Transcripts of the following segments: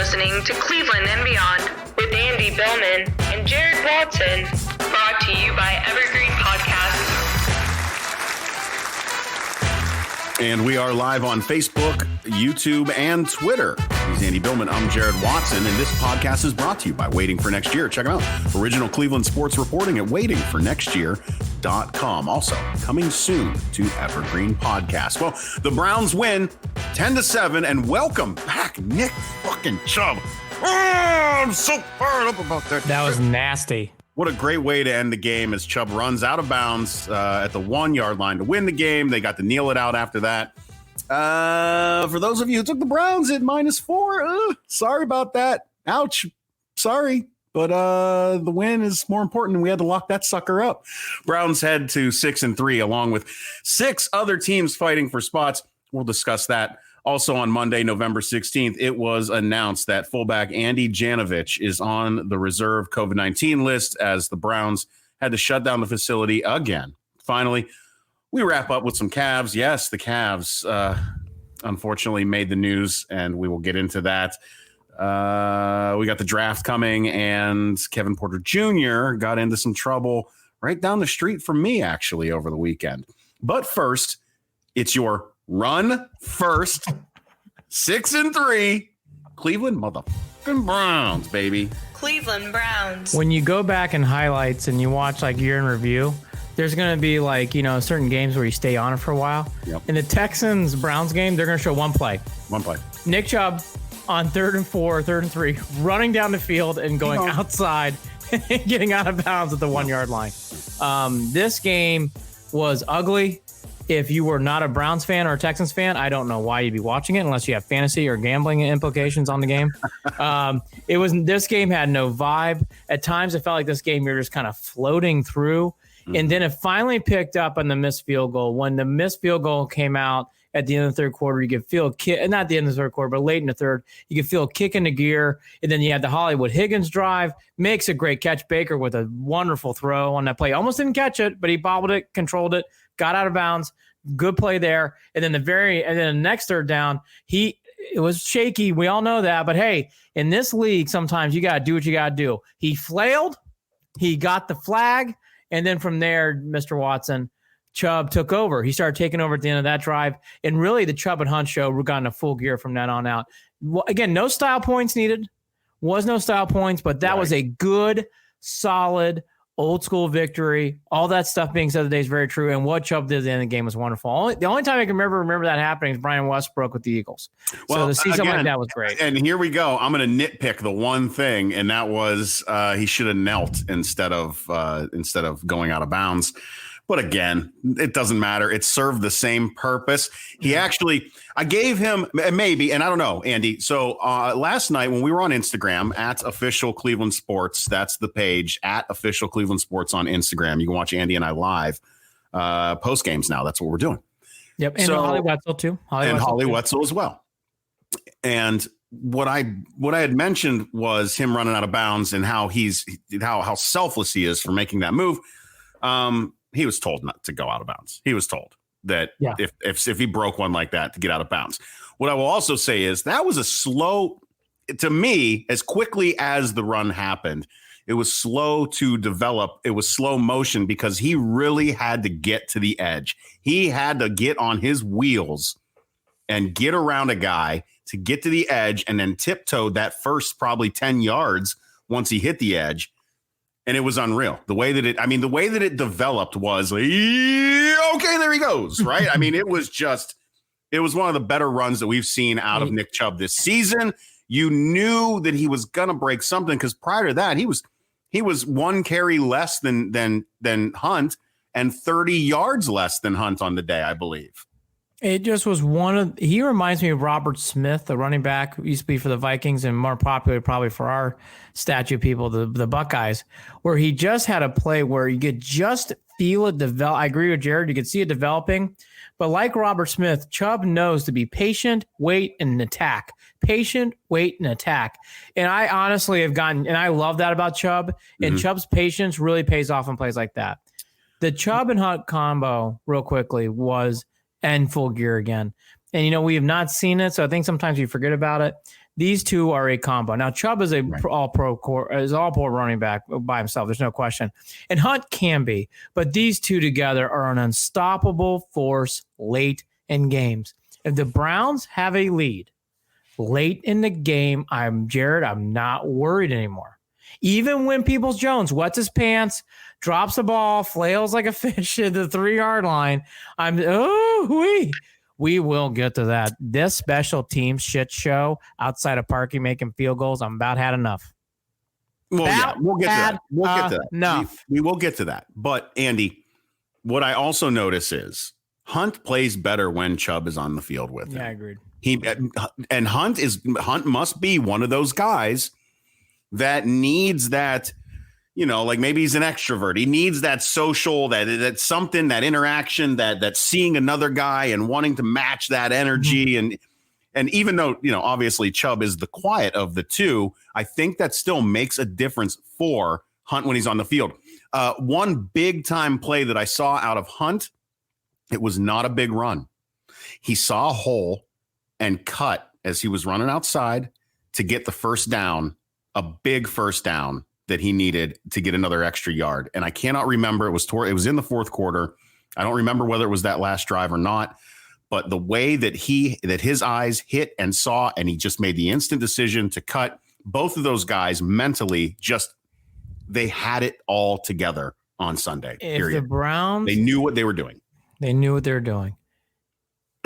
listening to Cleveland and Beyond with Andy Billman and Jared Watson, brought to you by Evergreen Podcasts. And we are live on Facebook, YouTube, and Twitter. He's Andy Billman. I'm Jared Watson, and this podcast is brought to you by Waiting for Next Year. Check it out. Original Cleveland sports reporting at waitingfornextyear.com. Also, coming soon to Evergreen Podcast. Well, the Browns win 10-7, and welcome back, Nick fucking Chubb. Oh, I'm so fired up about that. That was nasty. What a great way to end the game as Chubb runs out of bounds at the 1 yard line to win the game. They got to kneel it out after that. For those of you who took the Browns at -4, sorry about that. Ouch. Sorry. But the win is more important, and we had to lock that sucker up. Browns head to 6-3, along with 6 other teams fighting for spots. We'll discuss that. Also on Monday, November 16th, it was announced that fullback Andy Janovich is on the reserve COVID-19 list as the Browns had to shut down the facility again. Finally, we wrap up with some Cavs. Yes, the Cavs unfortunately made the news, and we will get into that. We got the draft coming, and Kevin Porter Jr. got into some trouble right down the street from me, actually, over the weekend. But first, it's your run first, 6-3, Cleveland motherfucking Browns, baby. Cleveland Browns. When you go back in highlights and you watch like year in review, there's going to be like, certain games where you stay on it for a while. Yep. In the Texans-Browns game, they're going to show one play. Nick Chubb on 3rd and 4, 3rd and 3, running down the field and going outside and getting out of bounds at the 1 yard line. This game was ugly. If you were not a Browns fan or a Texans fan, I don't know why you'd be watching it unless you have fantasy or gambling implications on the game. This game had no vibe. At times, it felt like this game you're just kind of floating through. Mm-hmm. And then it finally picked up on the missed field goal. When the missed field goal came out at the end of the third quarter, you could feel not the end of the third quarter, but late in the third, you could feel a kick into gear. And then you had the Hollywood Higgins drive, makes a great catch. Baker with a wonderful throw on that play. Almost didn't catch it, but he bobbled it, controlled it, got out of bounds. Good play there. And then the next third down, it was shaky. We all know that. But hey, in this league, sometimes you got to do what you got to do. He flailed. He got the flag. And then from there, Mr. Watson, Chubb took over. He started taking over at the end of that drive. And really, the Chubb and Hunt show got into full gear from then on out. Well, again, no style points needed. Was no style points, but that was a good, solid, old school victory. All that stuff being said today is very true. And what Chubb did at the end of the game was wonderful. The only time I can remember that happening is Brian Westbrook with the Eagles. Well, so to see something like that was great. And here we go. I'm going to nitpick the one thing, and that was he should have knelt instead of going out of bounds. But again, it doesn't matter. It served the same purpose. I gave him maybe, and I don't know, Andy. So last night when we were on Instagram at Official Cleveland Sports, that's the page at Official Cleveland Sports on Instagram. You can watch Andy and I live post games now. That's what we're doing. Yep, and Holly Wetzel too. Holly Wetzel as well. And what I had mentioned was him running out of bounds and how selfless he is for making that move. He was told not to go out of bounds. He was told that if he broke one like that to get out of bounds. What I will also say is that was a slow, to me, as quickly as the run happened, it was slow to develop. It was slow motion because he really had to get to the edge. He had to get on his wheels and get around a guy to get to the edge and then tiptoe that first probably 10 yards once he hit the edge. And it was unreal. The way that it developed was like, okay, there he goes. Right. I mean, it was one of the better runs that we've seen out of Nick Chubb this season. You knew that he was going to break something because prior to that, he was one carry less than Hunt and 30 yards less than Hunt on the day, I believe. It just was he reminds me of Robert Smith, the running back who used to be for the Vikings and more popular probably for our statue people, the Buckeyes, where he just had a play where you could just feel it develop. I agree with Jared. You could see it developing. But like Robert Smith, Chubb knows to be patient, wait, and attack. Patient, wait, and attack. And I honestly have and I love that about Chubb. And Chubb's patience really pays off in plays like that. The Chubb and Hunt combo, real quickly, was in full gear again. And, we have not seen it, so I think sometimes you forget about it. These two are a combo. Now, Chubb is all pro running back by himself. There's no question. And Hunt can be. But these two together are an unstoppable force late in games. If the Browns have a lead late in the game, I'm not worried anymore. Even when Peoples-Jones wets his pants, drops the ball, flails like a fish at the 3-yard line, we will get to that. This special teams shit show outside of Parkey making field goals, I'm about had enough. Well, we'll get to that. We'll get to that. Enough. We will get to that. But, Andy, what I also notice is Hunt plays better when Chubb is on the field with him. Yeah, I agreed. Hunt must be one of those guys that needs that, like maybe he's an extrovert. He needs that social, that something, that interaction, that seeing another guy and wanting to match that energy. And even though, obviously Chubb is the quiet of the two, I think that still makes a difference for Hunt when he's on the field. One big time play that I saw out of Hunt, it was not a big run. He saw a hole and cut as he was running outside to get the first down, a big first down that he needed to get another extra yard. And I cannot remember. It was in the fourth quarter. I don't remember whether it was that last drive or not, but the way that his eyes hit and saw, and he just made the instant decision to cut. Both of those guys mentally they had it all together on Sunday. If the Browns, they knew what they were doing. They knew what they were doing.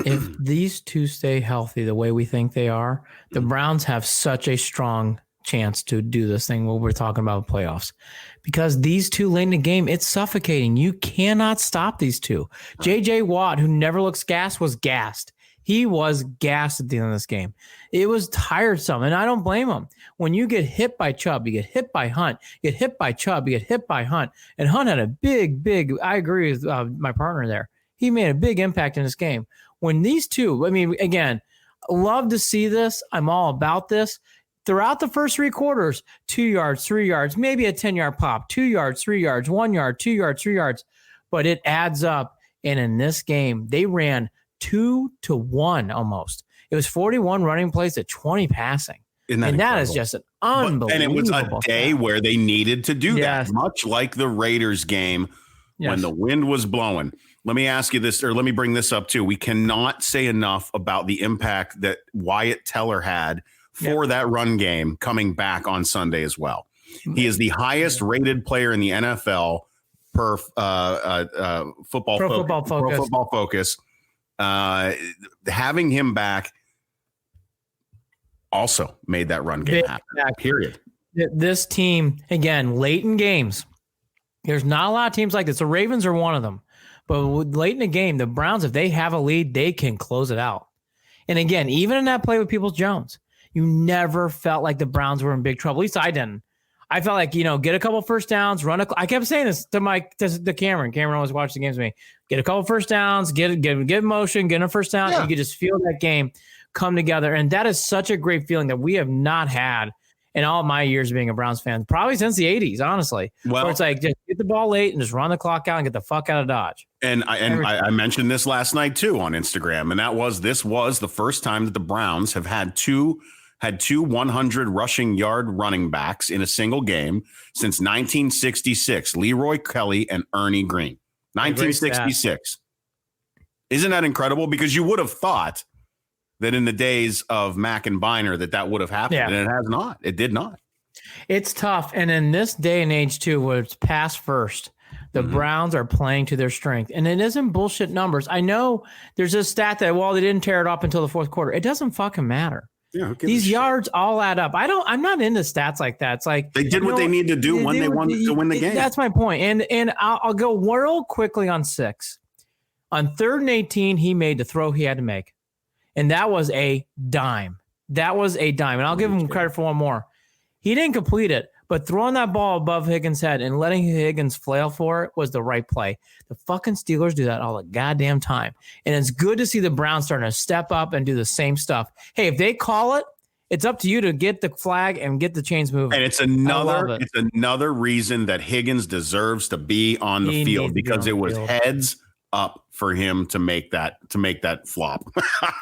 If these two stay healthy the way we think they are, the Browns have such a strong chance to do this thing when we're talking about playoffs, because these two late in the game, it's suffocating. You cannot stop these two. J.J. Watt, who never looks gassed, was gassed. He was gassed at the end of this game. It was tiresome, and I don't blame him. When you get hit by Chubb, you get hit by Hunt, you get hit by Chubb, you get hit by Hunt, and Hunt had a big, I agree with my partner there. He made a big impact in this game. When these two, again, love to see this. I'm all about this. Throughout the first 3 quarters, 2 yards, 3 yards, maybe a 10-yard pop, 2 yards, 3 yards, 1 yard, 2 yards, 3 yards, but it adds up. And in this game, they ran 2-1 almost. It was 41 running plays to 20 passing. And that is just an unbelievable. And it was a day where they needed to do Yes. that, much like the Raiders game when the wind was blowing. Let me ask you this, or let me bring this up too. We cannot say enough about the impact that Wyatt Teller had for that run game coming back on Sunday as well. He is the highest rated player in the NFL per Football Focus. Having him back also made that run game happen. Period. This team, again, late in games, there's not a lot of teams like this. The Ravens are one of them. But late in the game, the Browns, if they have a lead, they can close it out. And again, even in that play with Peoples-Jones, you never felt like the Browns were in big trouble. At least I didn't. I felt like, get a couple first downs, I kept saying this to Cameron. Cameron always watched the games with me. Get a couple first downs, get motion, get a first down. Yeah. And you could just feel that game come together. And that is such a great feeling that we have not had in all my years of being a Browns fan, probably since the 80s, honestly. Well, where it's like, just get the ball late and just run the clock out and get the fuck out of Dodge. And I mentioned this last night too on Instagram, and this was the first time that the Browns have had two 100 rushing yard running backs in a single game since 1966. Leroy Kelly and Ernie Green. 1966. Isn't that incredible? Because you would have thought that in the days of Mack and Biner that would have happened, and it has not. It did not. It's tough, and in this day and age too, where it's pass first, the Browns are playing to their strength, and it isn't bullshit numbers. I know there's a stat that they didn't tear it up until the fourth quarter. It doesn't fucking matter. Yeah, these yards all add up. I'm not into stats like that. It's like they did what they need to do when they wanted to win the game. That's my point. And I'll go real quickly on 6. On 3rd and 18, he made the throw he had to make. And that was a dime. And I'll give him credit for one more. He didn't complete it, but throwing that ball above Higgins' head and letting Higgins flail for it was the right play. The fucking Steelers do that all the goddamn time. And it's good to see the Browns starting to step up and do the same stuff. Hey, if they call it, it's up to you to get the flag and get the chains moving. And it's another reason that Higgins deserves to be on the field, because it was heads up for him to make that flop.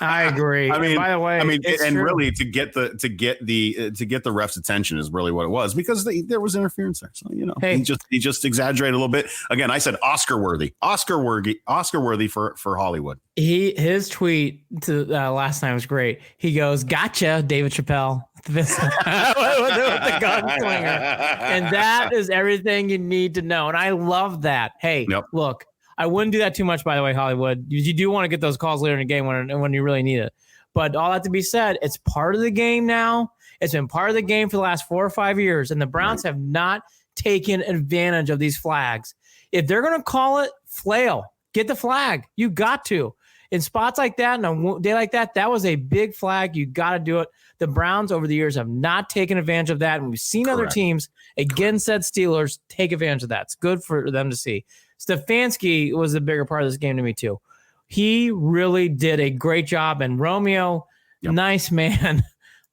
I agree. I mean, and by the way, and really to get the ref's attention is really what it was, because there was interference there. So he just exaggerated a little bit. Again, I said Oscar worthy for Hollywood. His tweet to last night was great. He goes, "Gotcha, David Chappelle." with the gunslinger, and that is everything you need to know. And I love that. Hey, Look. I wouldn't do that too much, by the way, Hollywood. You do want to get those calls later in the game when you really need it. But all that to be said, it's part of the game now. It's been part of the game for the last 4 or 5 years, and the Browns have not taken advantage of these flags. If they're going to call it, flail. Get the flag. You got to. In spots like that, and a day like that, that was a big flag. You got to do it. The Browns over the years have not taken advantage of that, and we've seen other teams, against said Steelers, take advantage of that. It's good for them to see. Stefanski was the bigger part of this game to me, too. He really did a great job. And Romeo, nice man,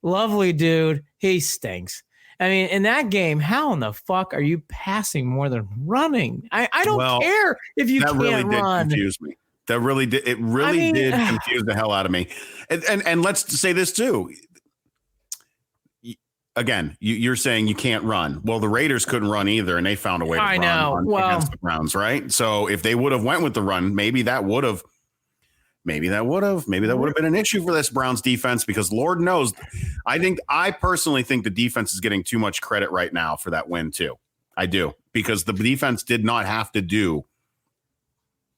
lovely dude. He stinks. I mean, in that game, how in the fuck are you passing more than running? I don't care if you can't run. That really did confuse me. That really did. It really did confuse the hell out of me. And let's say this, too. Again, you're saying you can't run. Well, the Raiders couldn't run either, and they found a way to run against the Browns, right? So if they would have went with the run, maybe that would have been an issue for this Browns defense, because Lord knows, I personally think the defense is getting too much credit right now for that win too. I do, because the defense did not have to do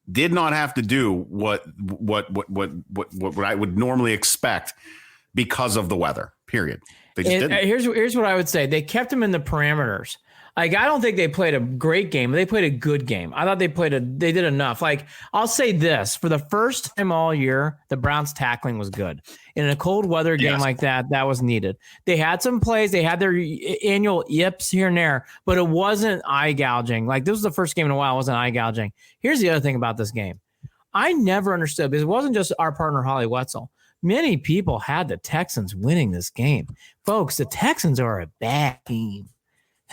what I would normally expect because of the weather. Period. Here's what I would say. They kept him in the parameters. Like, I don't think they played a great game, but they played a good game. I thought they did enough. Like, I'll say this, for the first time all year, the Browns tackling was good. In a cold weather game like that was needed. They had some plays. They had their annual yips here and there, but it wasn't eye gouging. Like, this was the first game in a while it wasn't eye gouging. Here's the other thing about this game. I never understood, because it wasn't just our partner, Holly Wetzel. Many people had the Texans winning this game. Folks, the Texans are a bad team.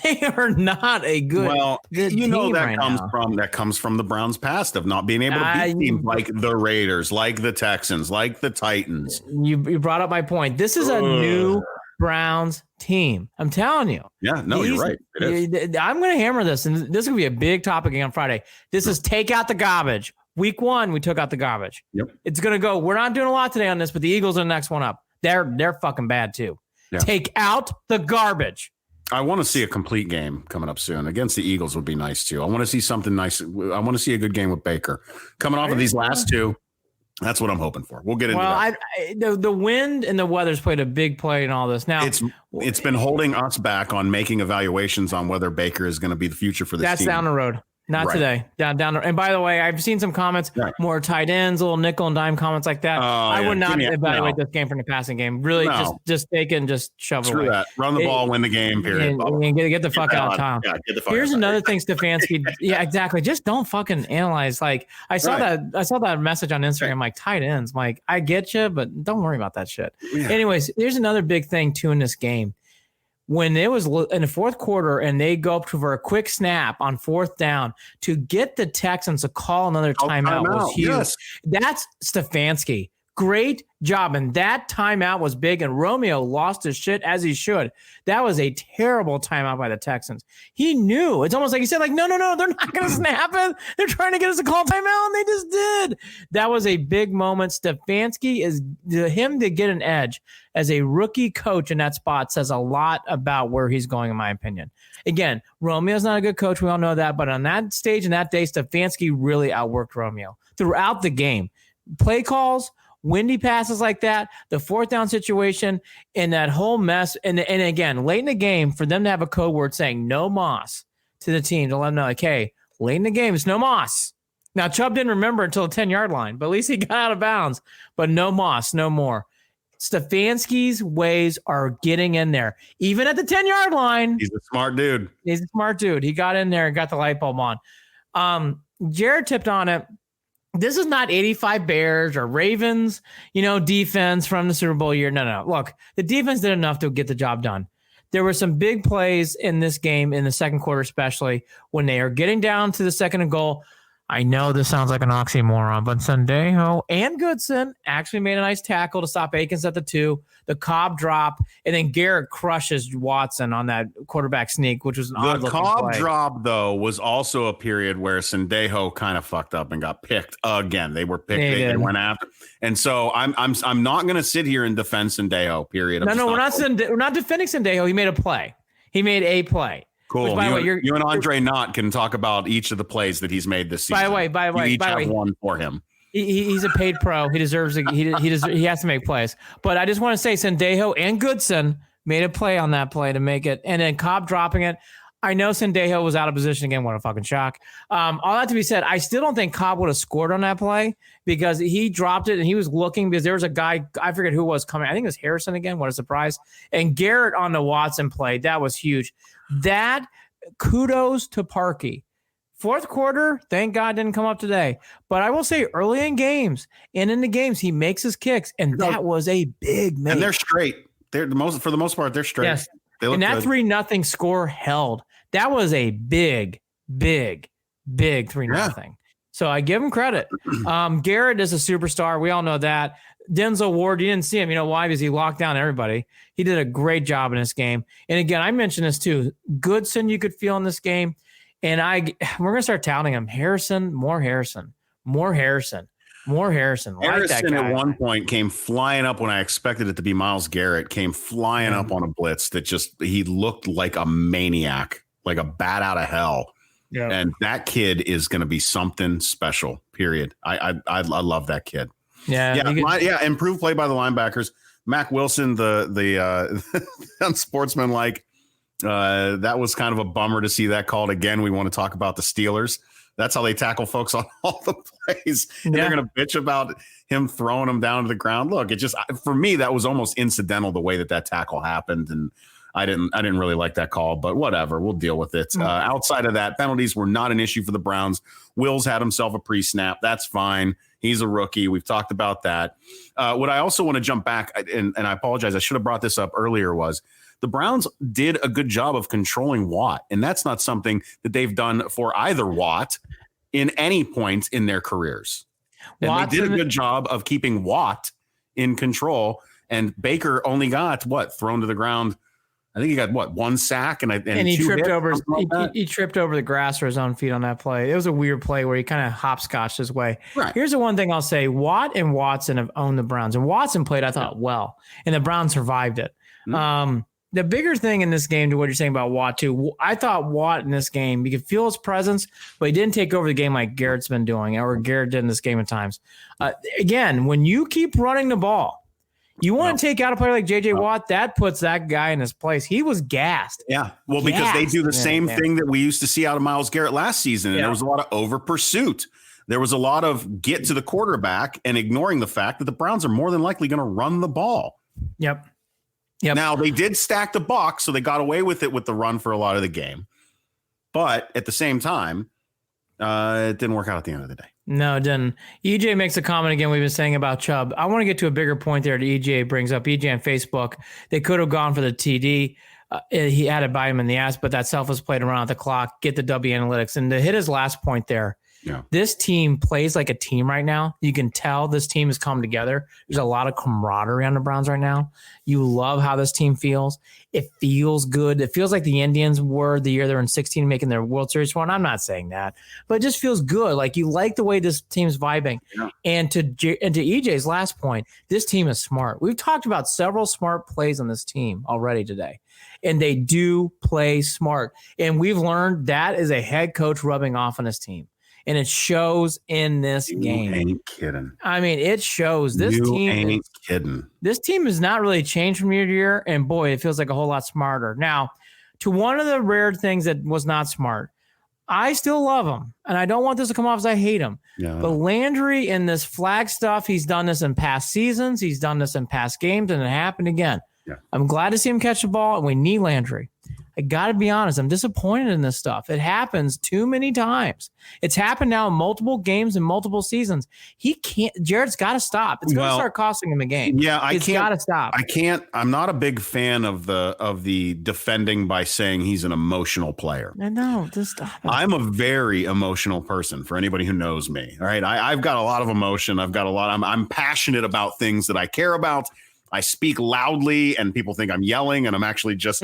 They are not a good team that comes from the Browns' past of not being able to beat teams like the Raiders, like the Texans, like the Titans. You brought up my point. This is a new Browns team. I'm telling you. Yeah, no, you're right. It is. I'm going to hammer this, and this is going to be a big topic on Friday. This is take out the garbage. Week 1, we took out the garbage. Yep. It's going to go. We're not doing a lot today on this, but the Eagles are the next one up. They're fucking bad too. Yeah. Take out the garbage. I want to see a complete game coming up soon. Against the Eagles would be nice too. I want to see something nice. I want to see a good game with Baker. Coming off of these last two, that's what I'm hoping for. We'll get into that. The wind and the weather's played a big play in all this. Now it's been holding us back on making evaluations on whether Baker is going to be the future for this team. That's down the road. Not today. Down. And by the way, I've seen some comments, more tight ends, little nickel and dime comments like that. I would not evaluate this game from the passing game. Really, just take it and just shove it away. That. Run the ball, win the game, period. And get the fuck out of town. Yeah, get the fuck Here's another thing, Stefanski. Yeah, exactly. Just don't fucking analyze. Like, I saw that message on Instagram, like, tight ends. Like, I get you, but don't worry about that shit. Yeah. Anyways, there's another big thing, too, in this game. When it was in the fourth quarter and they go up for a quick snap on 4th down to get the Texans to call another timeout was huge. Yes. That's Stefanski. Great job. And that timeout was big, and Romeo lost his shit as he should. That was a terrible timeout by the Texans. He knew. It's almost like he said, like, no, they're not going to snap it. They're trying to get us to call timeout, and they just did. That was a big moment. Stefanski is him to get an edge as a rookie coach in that spot says a lot about where he's going, in my opinion. Again, Romeo's not a good coach. We all know that. But on that stage and that day, Stefanski really outworked Romeo throughout the game. Play calls, windy passes like that, the 4th down situation, and that whole mess. And again, late in the game, for them to have a code word saying no moss to the team to let them know, like, hey, late in the game, it's no moss. Now, Chubb didn't remember until the 10-yard line, but at least he got out of bounds. But no moss, no more. Stefanski's ways are getting in there. Even at the 10-yard line. He's a smart dude. He got in there and got the light bulb on. Jared tipped on it. This is not 85 Bears or Ravens, defense from the Super Bowl year. No. Look, the defense did enough to get the job done. There were some big plays in this game in the second quarter, especially when they are getting down to the second and goal. I know this sounds like an oxymoron, but Sendejo and Goodson actually made a nice tackle to stop Akins at the 2. The Cobb drop, and then Garrett crushes Watson on that quarterback sneak, which was an odd looking Cobb play. drop, though, was also a period where Sendejo kind of fucked up and got picked again. They were picked. They went after, and so I'm not going to sit here and defend Sendejo. Period. No, we're not defending Sendejo. He made a play. He made a play. Cool. Which, by the way, you and Andre Knott can talk about each of the plays that he's made this season. By the way, you each have one for him. He's a paid pro. He deserves. He has to make plays. But I just want to say, Sendejo and Goodson made a play on that play to make it, and then Cobb dropping it. I know Sendejo was out of position again. What a fucking shock. All that to be said, I still don't think Cobb would have scored on that play because he dropped it and he was looking because there was a guy, I forget who was coming. I think it was Harrison again. What a surprise. And Garrett on the Watson play, that was huge. That kudos to Parkey. Fourth quarter, thank God didn't come up today. But I will say early in games and in the games, he makes his kicks, and that was a big make. And they're straight. For the most part, they're straight. Yes. And that 3-0 score held. That was a big 3-0. Yeah. So I give him credit. Garrett is a superstar. We all know that. Denzel Ward, you didn't see him. You know why? Because he locked down everybody. He did a great job in this game. And again, I mentioned this too. Goodson, you could feel in this game. And we're going to start touting him. More Harrison. Harrison at one point came flying up when I expected it to be Myles Garrett, came flying up on a blitz that he looked like a maniac, like a bat out of hell. Yeah. And that kid is going to be something special, period. I love that kid. Yeah. Improved play by the linebackers. Mac Wilson, the unsportsmanlike. That was kind of a bummer to see that called again. We want to talk about the Steelers. That's how they tackle folks on all the plays. And they're going to bitch about him throwing them down to the ground. Look, for me, that was almost incidental the way that tackle happened. And I didn't really like that call, but whatever, we'll deal with it. Outside of that, penalties were not an issue for the Browns. Wills had himself a pre-snap. That's fine. He's a rookie. We've talked about that. What I also want to jump back, and I apologize, I should have brought this up earlier, was the Browns did a good job of controlling Watt, and that's not something that they've done for either Watt in any point in their careers. And they did a good job of keeping Watt in control, and Baker only got, thrown to the ground. I think he got one sack and he tripped over he tripped over the grass or his own feet on that play. It was a weird play where he kind of hopscotched his way. Right. Here's the one thing I'll say: Watt and Watson have owned the Browns, and Watson played, I thought, well, and the Browns survived it. Mm-hmm. The bigger thing in this game, to what you're saying about Watt too, I thought Watt in this game, you could feel his presence, but he didn't take over the game like Garrett's been doing, or Garrett did in this game at times. Again, when you keep running the ball, you want to take out a player like J.J. Watt, that puts that guy in his place. He was gassed. Yeah, well, because they do the same thing that we used to see out of Myles Garrett last season, and there was a lot of over pursuit. There was a lot of get to the quarterback and ignoring the fact that the Browns are more than likely going to run the ball. Yep. Now, they did stack the box, so they got away with it with the run for a lot of the game. But at the same time, it didn't work out at the end of the day. No, it didn't. EJ makes a comment again we've been saying about Chubb. I want to get to a bigger point there that EJ brings up. EJ on Facebook, they could have gone for the TD. He had to bite him in the ass, but that selfless played around the clock, get the W analytics. And to hit his last point there, this team plays like a team right now. You can tell this team has come together. There's a lot of camaraderie on the Browns right now. You love how this team feels. It feels good. It feels like the Indians were the year they were in 16 making their World Series run. I'm not saying that, but it just feels good. Like you like the way this team's vibing. Yeah. And to EJ's last point, this team is smart. We've talked about several smart plays on this team already today, and they do play smart. And we've learned that is a head coach rubbing off on his team. And it shows in this game. Ain't kidding. I mean, it shows. This team has not really changed from year to year. And boy, it feels like a whole lot smarter. Now, to one of the rare things that was not smart, I still love him. And I don't want this to come off as I hate him. Yeah. But Landry in this flag stuff, he's done this in past seasons. He's done this in past games, and it happened again. Yeah. I'm glad to see him catch the ball, and we need Landry. I got to be honest. I'm disappointed in this stuff. It happens too many times. It's happened now in multiple games and multiple seasons. He can't. Jared's got to stop. It's going to start costing him a game. Yeah, It's got to stop. I can't. I'm not a big fan of the defending by saying he's an emotional player. I know. Just stop it. I'm a very emotional person. For anybody who knows me, all right. I've got a lot of emotion. I'm passionate about things that I care about. I speak loudly, and people think I'm yelling, and I'm actually just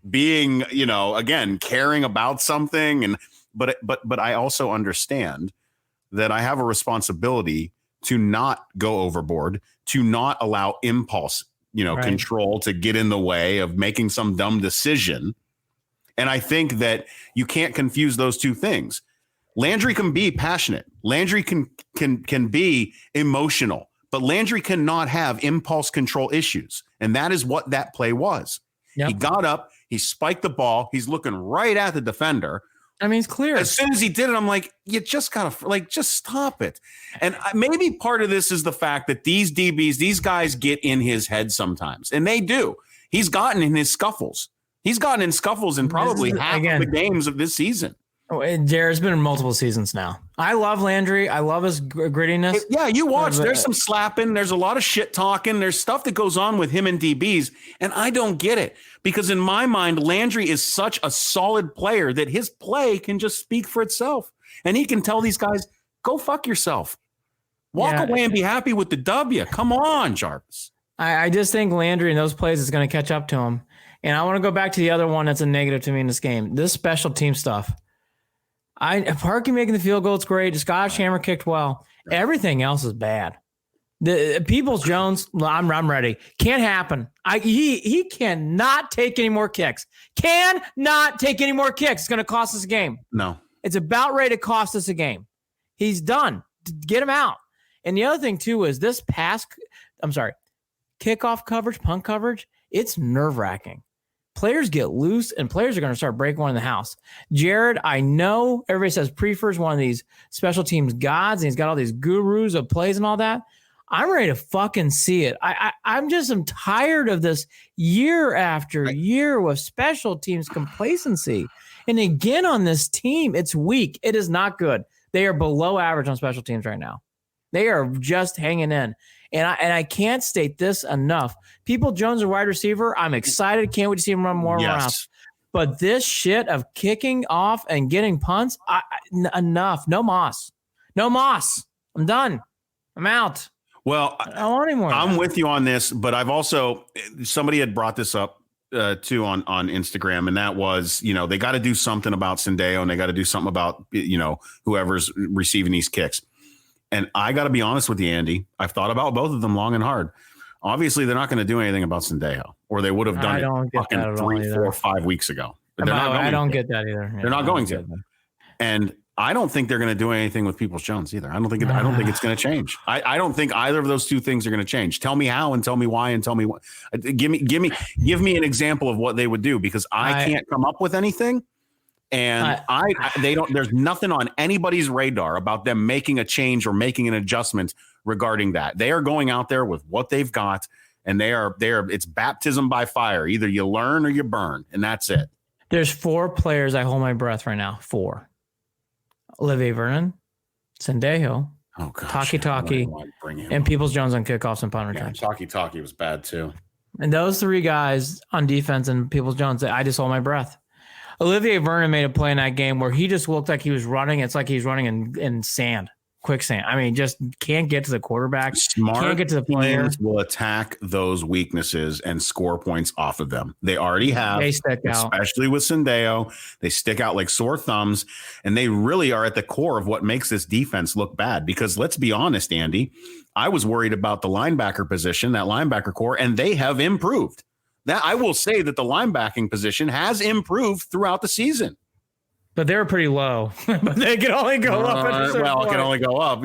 being, again, caring about something. But I also understand that I have a responsibility to not go overboard, to not allow impulse, control to get in the way of making some dumb decision. And I think that you can't confuse those two things. Landry can be passionate. Landry can be emotional, but Landry cannot have impulse control issues. And that is what that play was. Yep. He got up, he spiked the ball. He's looking right at the defender. I mean, it's clear. As soon as he did it, I'm like, you just gotta just stop it. And maybe part of this is the fact that these DBs, these guys get in his head sometimes, and they do. He's gotten in his scuffles. He's gotten in scuffles in probably half of the games of this season. Oh, Jared's been in multiple seasons now. I love Landry. I love his grittiness. Yeah, you watch. There's some slapping. There's a lot of shit talking. There's stuff that goes on with him and DBs, and I don't get it because in my mind, Landry is such a solid player that his play can just speak for itself, and he can tell these guys, "Go fuck yourself, walk away and be happy with the W." Come on, Jarvis. I just think Landry in those plays is going to catch up to him, and I want to go back to the other one that's a negative to me in this game. This special team stuff. Parkey making the field goal, it's great. Scottish Hammer kicked well. Everything else is bad. The Peoples-Jones, I'm ready. Can't happen. He cannot take any more kicks. Cannot take any more kicks. It's going to cost us a game. No. It's about ready to cost us a game. He's done. Get him out. And the other thing, too, is this kickoff coverage, punt coverage, it's nerve-wracking. Players get loose, and players are going to start breaking one in the house. Jared, I know everybody says Prefer's one of these special teams gods, and he's got all these gurus of plays and all that. I'm ready to fucking see it. I'm tired of this year after year with special teams complacency. And again, on this team, it's weak. It is not good. They are below average on special teams right now. They are just hanging in. And I can't state this enough. Peoples-Jones, a wide receiver, I'm excited. Can't wait to see him run more routes. But this shit of kicking off and getting punts, enough. No Moss. I'm done. I'm out. Well, I don't want any more. I'm with you on this, but I've also somebody had brought this up too on Instagram, and that was they got to do something about Sendejo, and they got to do something about whoever's receiving these kicks. And I got to be honest with you, Andy. I've thought about both of them long and hard. Obviously, they're not going to do anything about Sendejo, or they would have done it fucking 3, 4, 5 weeks ago. I don't get that either. They're not going to. And I don't think they're going to do anything with Peoples-Jones either. I don't think it's going to change. I don't think either of those two things are going to change. Tell me how and tell me why and tell me what. Give me an example of what they would do, because I can't come up with anything. And they don't. There's nothing on anybody's radar about them making a change or making an adjustment regarding that. They are going out there with what they've got, and they are. It's baptism by fire. Either you learn or you burn, and that's it. There's 4 players I hold my breath right now. 4: Olivier Vernon, Sendejo, Taki, and Peoples-Jones on kickoffs and punt returns. Taki was bad too. And those 3 guys on defense and Peoples-Jones, I just hold my breath. Olivier Vernon made a play in that game where he just looked like he was running. It's like he's running in sand, quicksand. I mean, just can't get to the quarterback. Can't get to the player. Teams will attack those weaknesses and score points off of them. They already have. They stick out. Especially with Sendejo. They stick out like sore thumbs, and they really are at the core of what makes this defense look bad. Because let's be honest, Andy, I was worried about the linebacker position, that linebacker core, and they have improved. That I will say that the linebacking position has improved throughout the season. But they were pretty low. But they can only go up. It can only go up.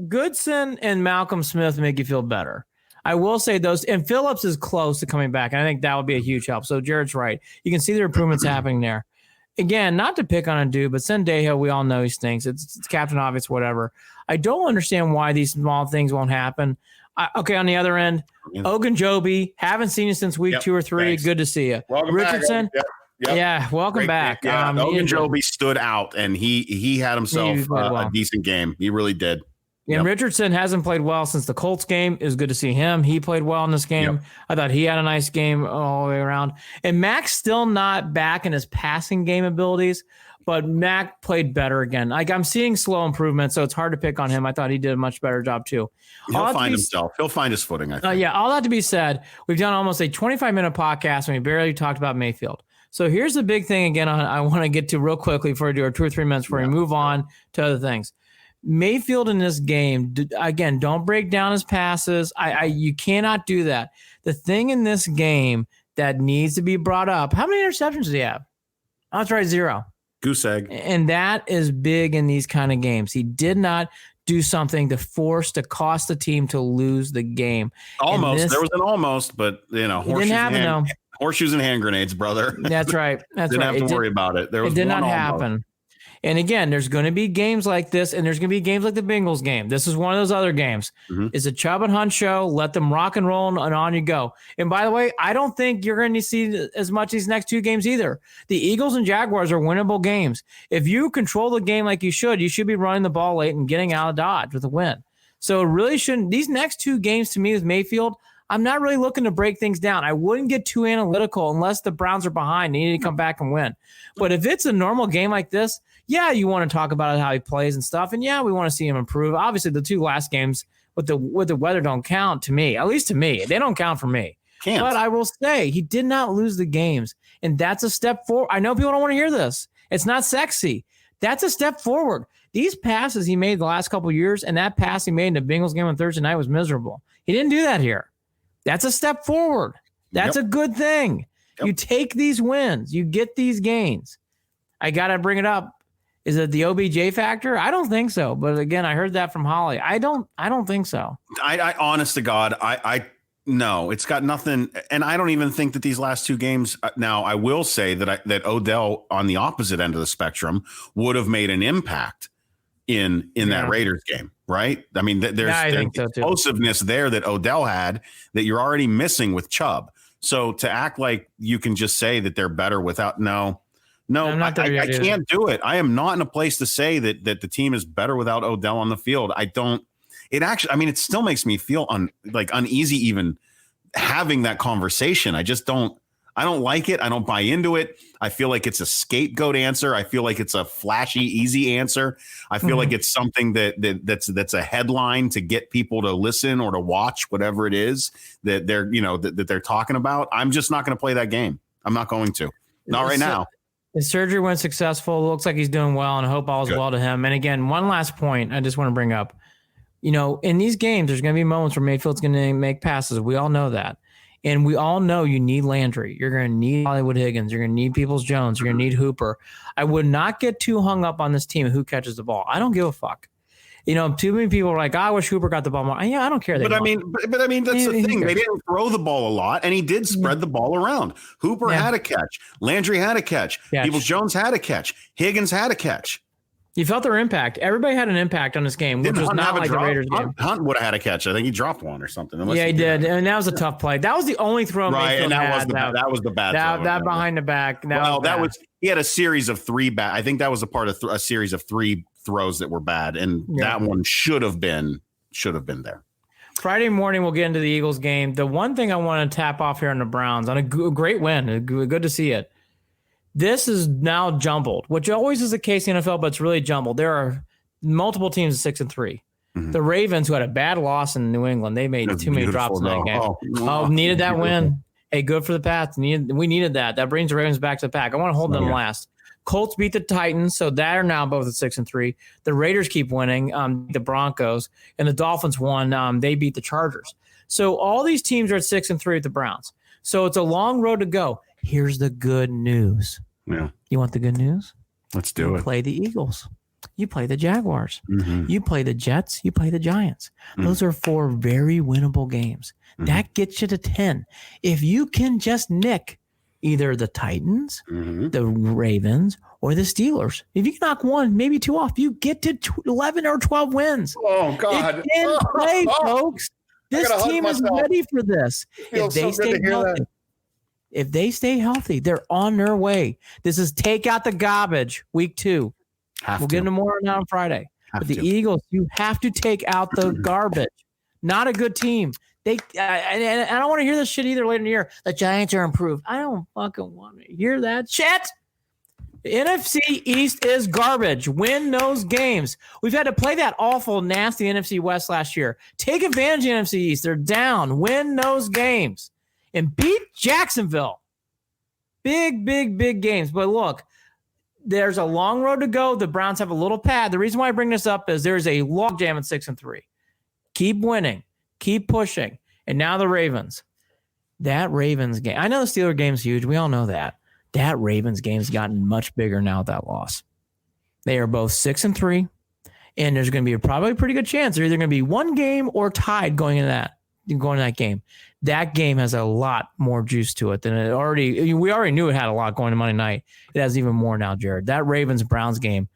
Goodson and Malcolm Smith make you feel better. I will say those, and Phillips is close to coming back, and I think that would be a huge help. So Jared's right. You can see the improvements happening there. Again, not to pick on a dude, but Sendejo, we all know he stinks. It's Captain Obvious, whatever. I don't understand why these small things won't happen. Okay, on the other end, Ogunjobi, haven't seen you since week 2 or 3. Thanks. Good to see you. Welcome Richardson. back. Yep. Yeah, welcome back. Yeah, Ogunjobi stood out, and he had himself a decent game. He really did. And Richardson hasn't played well since the Colts game. It was good to see him. He played well in this game. Yep. I thought he had a nice game all the way around. And Mac's still not back in his passing game abilities, but Mac played better again. Like, I'm seeing slow improvement, so it's hard to pick on him. I thought he did a much better job too. He'll find himself. He'll find his footing, I think. All that to be said, we've done almost a 25-minute podcast, and we barely talked about Mayfield. So here's the big thing again I want to get to real quickly before we do our 2 or 3 minutes before we move on to other things. Mayfield in this game, again, don't break down his passes. You cannot do that. The thing in this game that needs to be brought up, how many interceptions does he have? Oh, that's right, 0. Goose egg. And that is big in these kind of games. He did not do something to cost the team to lose the game. Almost. There was an almost, but, horseshoes and hand grenades, brother. That's right. Didn't have to worry about it. It did not happen. And again, there's going to be games like this, and there's going to be games like the Bengals game. This is one of those other games. Mm-hmm. It's a Chubb and Hunt show. Let them rock and roll, and on you go. And by the way, I don't think you're going to see as much these next 2 games either. The Eagles and Jaguars are winnable games. If you control the game like you should be running the ball late and getting out of Dodge with a win. So it really shouldn't. These next 2 games to me with Mayfield, I'm not really looking to break things down. I wouldn't get too analytical unless the Browns are behind. They need to come back and win. But if it's a normal game like this, yeah, you want to talk about how he plays and stuff. And yeah, we want to see him improve. Obviously, the 2 last games with the weather don't count to me, at least to me. They don't count for me. Can't. But I will say he did not lose the games. And that's a step forward. I know people don't want to hear this. It's not sexy. That's a step forward. These passes he made the last couple of years, and that pass he made in the Bengals game on Thursday night was miserable. He didn't do that here. That's a step forward. That's a good thing. Yep. You take these wins. You get these gains. I got to bring it up. Is it the OBJ factor? I don't think so. But again, I heard that from Holly. I don't think so. I honest to God, no, it's got nothing. And I don't even think that these last 2 games. Now, I will say that Odell on the opposite end of the spectrum would have made an impact in that Raiders game, right? I mean, there's explosiveness there that Odell had that you're already missing with Chubb. So to act like you can just say that they're better without I can't do it. I am not in a place to say that the team is better without Odell on the field. It still makes me feel uneasy even having that conversation. I don't like it. I don't buy into it. I feel like it's a scapegoat answer. I feel like it's a flashy, easy answer. I feel like it's something that's a headline to get people to listen or to watch whatever it is that they're, that they're talking about. I'm just not going to play that game. I'm not going to. Not right now. His surgery went successful. Looks like he's doing well, and I hope all is well to him. And again, one last point I just want to bring up. In these games, there's going to be moments where Mayfield's going to make passes. We all know that. And we all know you need Landry. You're going to need Hollywood Higgins. You're going to need Peoples-Jones. You're going to need Hooper. I would not get too hung up on this team and who catches the ball. I don't give a fuck. Too many people are like, I wish Hooper got the ball more. Yeah, I don't care. But I mean, that's the thing. They didn't throw the ball a lot, and he did spread the ball around. Hooper had a catch. Landry had a catch. Peoples-Jones had a catch. Higgins had a catch. You felt their impact. Everybody had an impact on this game, which was not like the Raiders game. Hunt would have had a catch. I think he dropped one or something. Yeah, he did. And that was a tough play. That was the only throw. Right, and that was the bad throw. That behind the back. He had a series of 3 bad. I think that was a part of a series of 3 throws that were bad, and that one should have been there. Friday morning, we'll get into the Eagles game. The one thing I want to tap off here on the Browns on a great win. Good to see it. This is now jumbled, which always is the case in the NFL, but it's really jumbled. There are multiple teams at 6-3. Mm-hmm. The Ravens, who had a bad loss in New England, they made too many drops in that game. Needed that win. Hey, good for the Pats. We needed that. That brings the Ravens back to the pack. I want to hold them last. Colts beat the Titans, so they're now both at 6-3. The Raiders keep winning, the Broncos, and the Dolphins won. They beat the Chargers. So all these teams are at 6-3 with the Browns. So it's a long road to go. Here's the good news. Yeah. You want the good news? Let's do it. Play the Eagles. You play the Jaguars. Mm-hmm. You play the Jets. You play the Giants. Mm-hmm. Those are 4 very winnable games. Mm-hmm. That gets you to 10. If you can just nick either the Titans, the Ravens, or the Steelers. If you can knock 1, maybe 2 off, you get to 11 or 12 wins. Oh, God. It's in play, folks. This team is ready for this. If they stay healthy, if they stay healthy, they're on their way. This is take out the garbage. Week 2. We'll get into more on Friday. But the Eagles, you have to take out the garbage. Not a good team. And I don't want to hear this shit either later in the year. The Giants are improved. I don't fucking want to hear that shit. The NFC East is garbage. Win those games. We've had to play that awful, nasty NFC West last year. Take advantage of the NFC East. They're down. Win those games. And beat Jacksonville. Big, big, big games. But look, there's a long road to go. The Browns have a little pad. The reason why I bring this up is there's a logjam at 6-3. Keep winning. Keep pushing. And now the Ravens. That Ravens game. I know the Steelers game's huge. We all know that. That Ravens game's gotten much bigger now with that loss. They are both 6-3. And there's going to be probably a pretty good chance they're either going to be one game or tied going into that game. That game has a lot more juice to it than it already. We already knew it had a lot going to Monday night. It has even more now, Jared. That Ravens-Browns game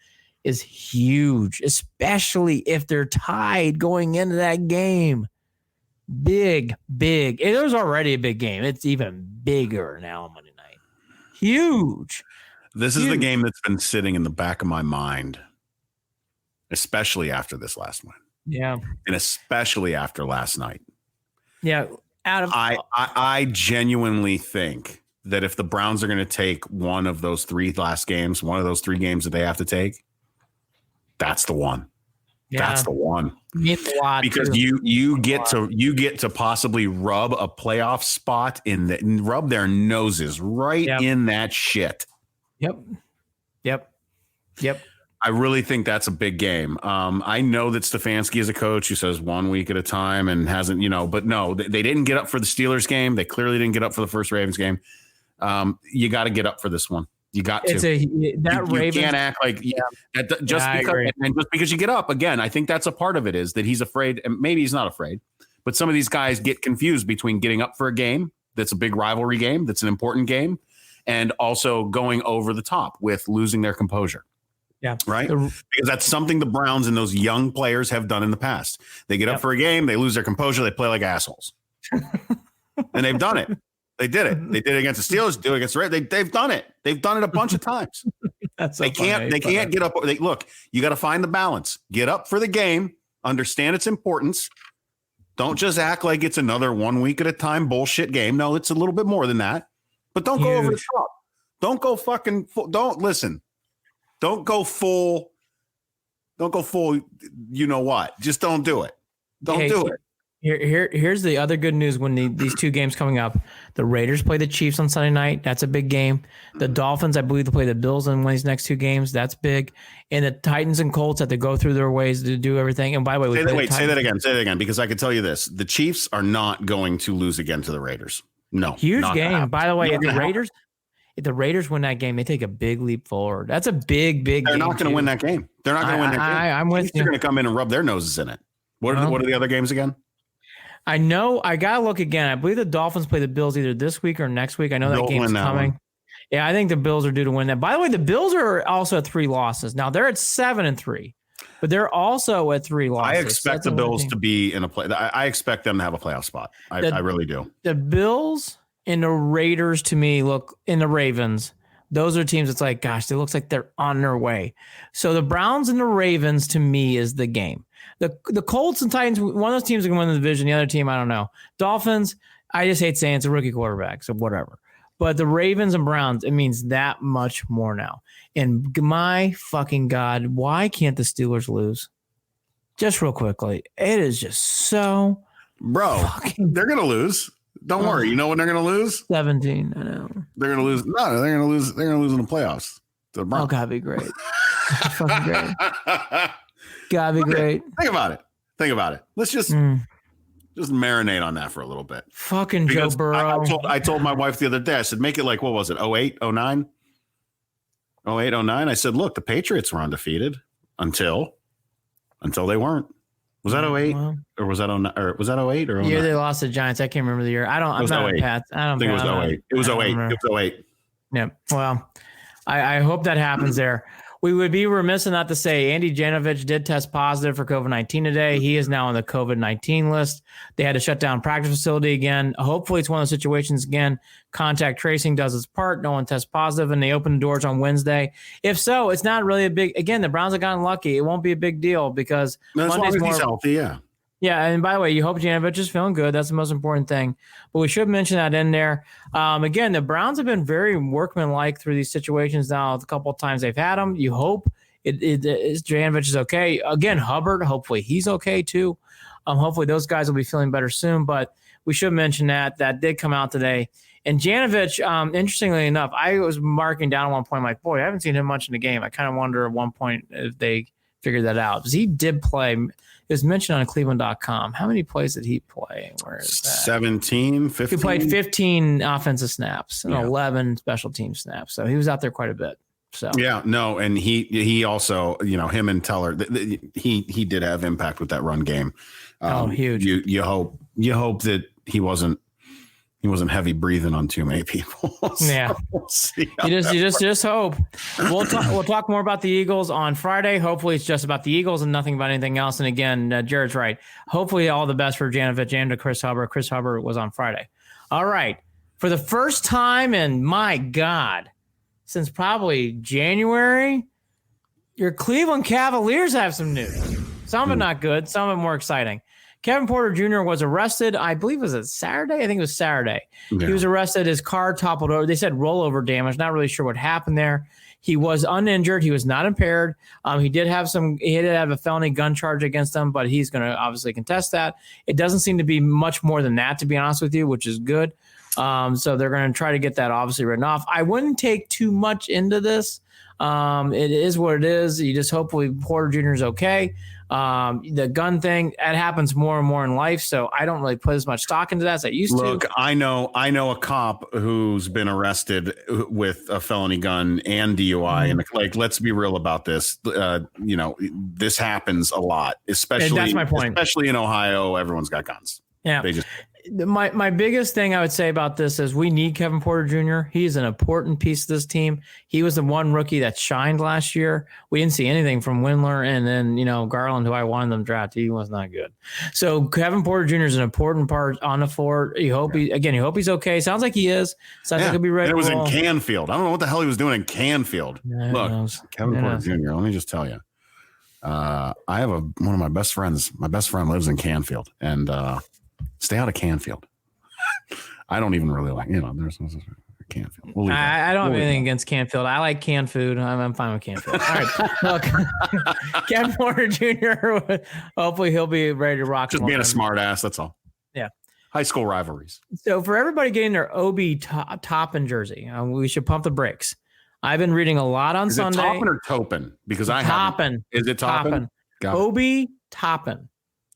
is huge, especially if they're tied going into that game. Big. It was already a big game. It's even bigger now on Monday night. Huge. This is the game that's been sitting in the back of my mind, especially after this last one. Yeah. And especially after last night. Yeah. I genuinely think that if the Browns are going to take one of those 3 last games, one of those 3 games that they have to take, that's the one. Yeah. That's the one. Because you get to possibly rub a playoff spot rub their noses right in that shit. Yep. I really think that's a big game. I know that Stefanski is a coach who says 1 week at a time and hasn't, but no, they didn't get up for the Steelers game. They clearly didn't get up for the first Ravens game. You got to get up for this one. You got to. You can't act like just because you get up again. I think that's a part of it is that he's afraid, and maybe he's not afraid, but some of these guys get confused between getting up for a game that's a big rivalry game, that's an important game, and also going over the top with losing their composure. Yeah. Right. Because that's something the Browns and those young players have done in the past. They get up for a game, they lose their composure, they play like assholes. And they've done it. They did it. They did it against the Steelers, do it against the Reds. They've done it. They've done it a bunch of times. They can't get up. Look, you got to find the balance. Get up for the game, understand its importance. Don't just act like it's another 1 week at a time bullshit game. No, it's a little bit more than that. But don't go over the top. Don't go fucking don't listen. Don't go full. You know what? Just don't do it. Don't do it. Here's the other good news when these 2 games coming up. The Raiders play the Chiefs on Sunday night. That's a big game. The Dolphins, I believe, they play the Bills in one of these next 2 games. That's big. And the Titans and Colts have to go through their ways to do everything. And by the way, say that again, because I can tell you this: the Chiefs are not going to lose again to the Raiders. No, huge game. By the way, if the Raiders win that game, they take a big leap forward. That's a big game. They're not going to win that game. They're not going to win that game. I'm with you. They're going to come in and rub their noses in it. What are the other games again? I know. I got to look again. I believe the Dolphins play the Bills either this week or next week. I know that game's coming. Yeah, I think the Bills are due to win that. By the way, the Bills are also at 3 losses. Now, they're at 7-3, but they're also at 3 losses. I expect the Bills to be in a play. I expect them to have a playoff spot. I really do. The Bills and the Raiders, to me, look, in the Ravens, those are teams that's like, gosh, it looks like they're on their way. So the Browns and the Ravens, to me, is the game. The Colts and Titans, one of those teams are going to win the division. The other team, I don't know. Dolphins, I just hate saying it's a rookie quarterback, so whatever. But the Ravens and Browns, it means that much more now. And my fucking God, why can't the Steelers lose? Just real quickly. It is just so... Bro, they're going to lose. Don't worry. You know when they're going to lose? 17, I know. They're going to lose. No, they're going to lose. They're going to lose in the playoffs. Oh, God, be great. Fucking great. God, be great. Think about it. Let's just marinate on that for a little bit. Fucking Joe Burrow. I told my wife the other day, I said, make it like, what was it? 08, 09? 08, 09. I said, look, the Patriots were undefeated until they weren't. Was that 08 or was that 09 or was that 08 or 09? The year they lost to the Giants. I can't remember the year. I'm not Pat. I think it was 08. It was 08. It was 08. Yeah. Well, I hope that happens there. We would be remiss not to say Andy Janovich did test positive for COVID-19 today. He is now on the COVID-19 list. They had to shut down practice facility again. Hopefully it's one of those situations again. Contact tracing does its part. No one tests positive, and they open the doors on Wednesday. If so, it's not really a big. Again, the Browns have gotten lucky. It won't be a big deal because Monday's more. He's healthy, yeah. Yeah, and by the way, you hope Janovich is feeling good. That's the most important thing. But we should mention that in there. Again, the Browns have been very workmanlike through these situations now. The couple of times they've had them, you hope Janovich is okay. Again, Hubbard, hopefully he's okay too. Hopefully those guys will be feeling better soon. But we should mention that did come out today. And Janovich, interestingly enough, I was marking down at one point, I'm like, boy, I haven't seen him much in the game. I kind of wonder at one point if they figured that out. Because he did play. It was mentioned on Cleveland.com. How many plays did he play? Where is that? 17, 15. He played 15 offensive snaps and 11 special team snaps. So he was out there quite a bit. So yeah, no, and he also, him and Teller, he did have impact with that run game. Huge. You hope that he wasn't heavy breathing on too many people. So yeah, we'll see you just hope. We'll talk more about the Eagles on Friday. Hopefully, it's just about the Eagles and nothing about anything else. And again, Jared's right. Hopefully, all the best for Janovich and to Chris Hubbard. Chris Hubbard was on Friday. All right, for the first time in my God, since probably January, your Cleveland Cavaliers have some news. Some of it not good. Some of it more exciting. Kevin Porter Jr. was arrested. I believe was it Saturday? I think it was Saturday. Yeah. He was arrested. His car toppled over. They said rollover damage. Not really sure what happened there. He was uninjured. He was not impaired. He did have a felony gun charge against him, but he's going to obviously contest that. It doesn't seem to be much more than that, to be honest with you, which is good. So they're going to try to get that obviously written off. I wouldn't take too much into this. It is what it is. You just hopefully Porter Jr. is okay. The gun thing, that happens more and more in life, so I don't really put as much stock into that as I used to. Look, I know a cop who's been arrested with a felony gun and DUI, and let's be real about this. This happens a lot, especially. And that's my point. Especially in Ohio, everyone's got guns. Yeah, my biggest thing I would say about this is we need Kevin Porter Jr. He's an important piece of this team. He was the one rookie that shined last year. We didn't see anything from Windler, and then Garland, who I wanted them to draft, he was not good. So Kevin Porter Jr. is an important part on the floor. You hope he's okay. Sounds like he is. Sounds like he'll be ready. And it was in Canfield. I don't know what the hell he was doing in Canfield. Look, Kevin Porter Jr. Let me just tell you. I have one of my best friends. My best friend lives in Canfield, and stay out of Canfield. I don't even really like, there's Canfield. I don't have anything against Canfield. I like canned food. I'm fine with Canfield. All right. Look, Kevin Porter Jr., hopefully he'll be ready to rock. Just being a smart ass. That's all. Yeah. High school rivalries. So for everybody getting their OB Toppin jersey, we should pump the brakes. I've been reading a lot on Sunday. Is it Toppin or Topin? Because I Toppin. Is it Toppin? OB Toppin.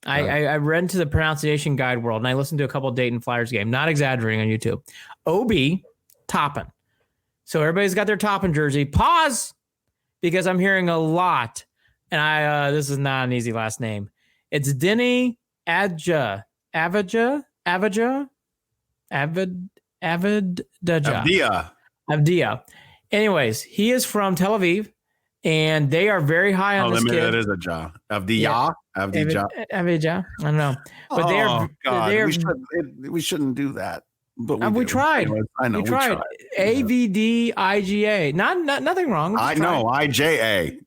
I read into the pronunciation guide world, and I listened to a couple of Dayton Flyers game, not exaggerating on YouTube. OB Toppin. So everybody's got their Toppin jersey. Pause, because I'm hearing a lot, and this is not an easy last name. It's Denny Avdija. Anyways, he is from Tel Aviv, and they are very high on this kid. That is a Ja. Avdija. Avdija. I don't know. But they are. We shouldn't do that. But we tried. I know. We tried. AVDIGA. Nothing wrong. I know. IJA.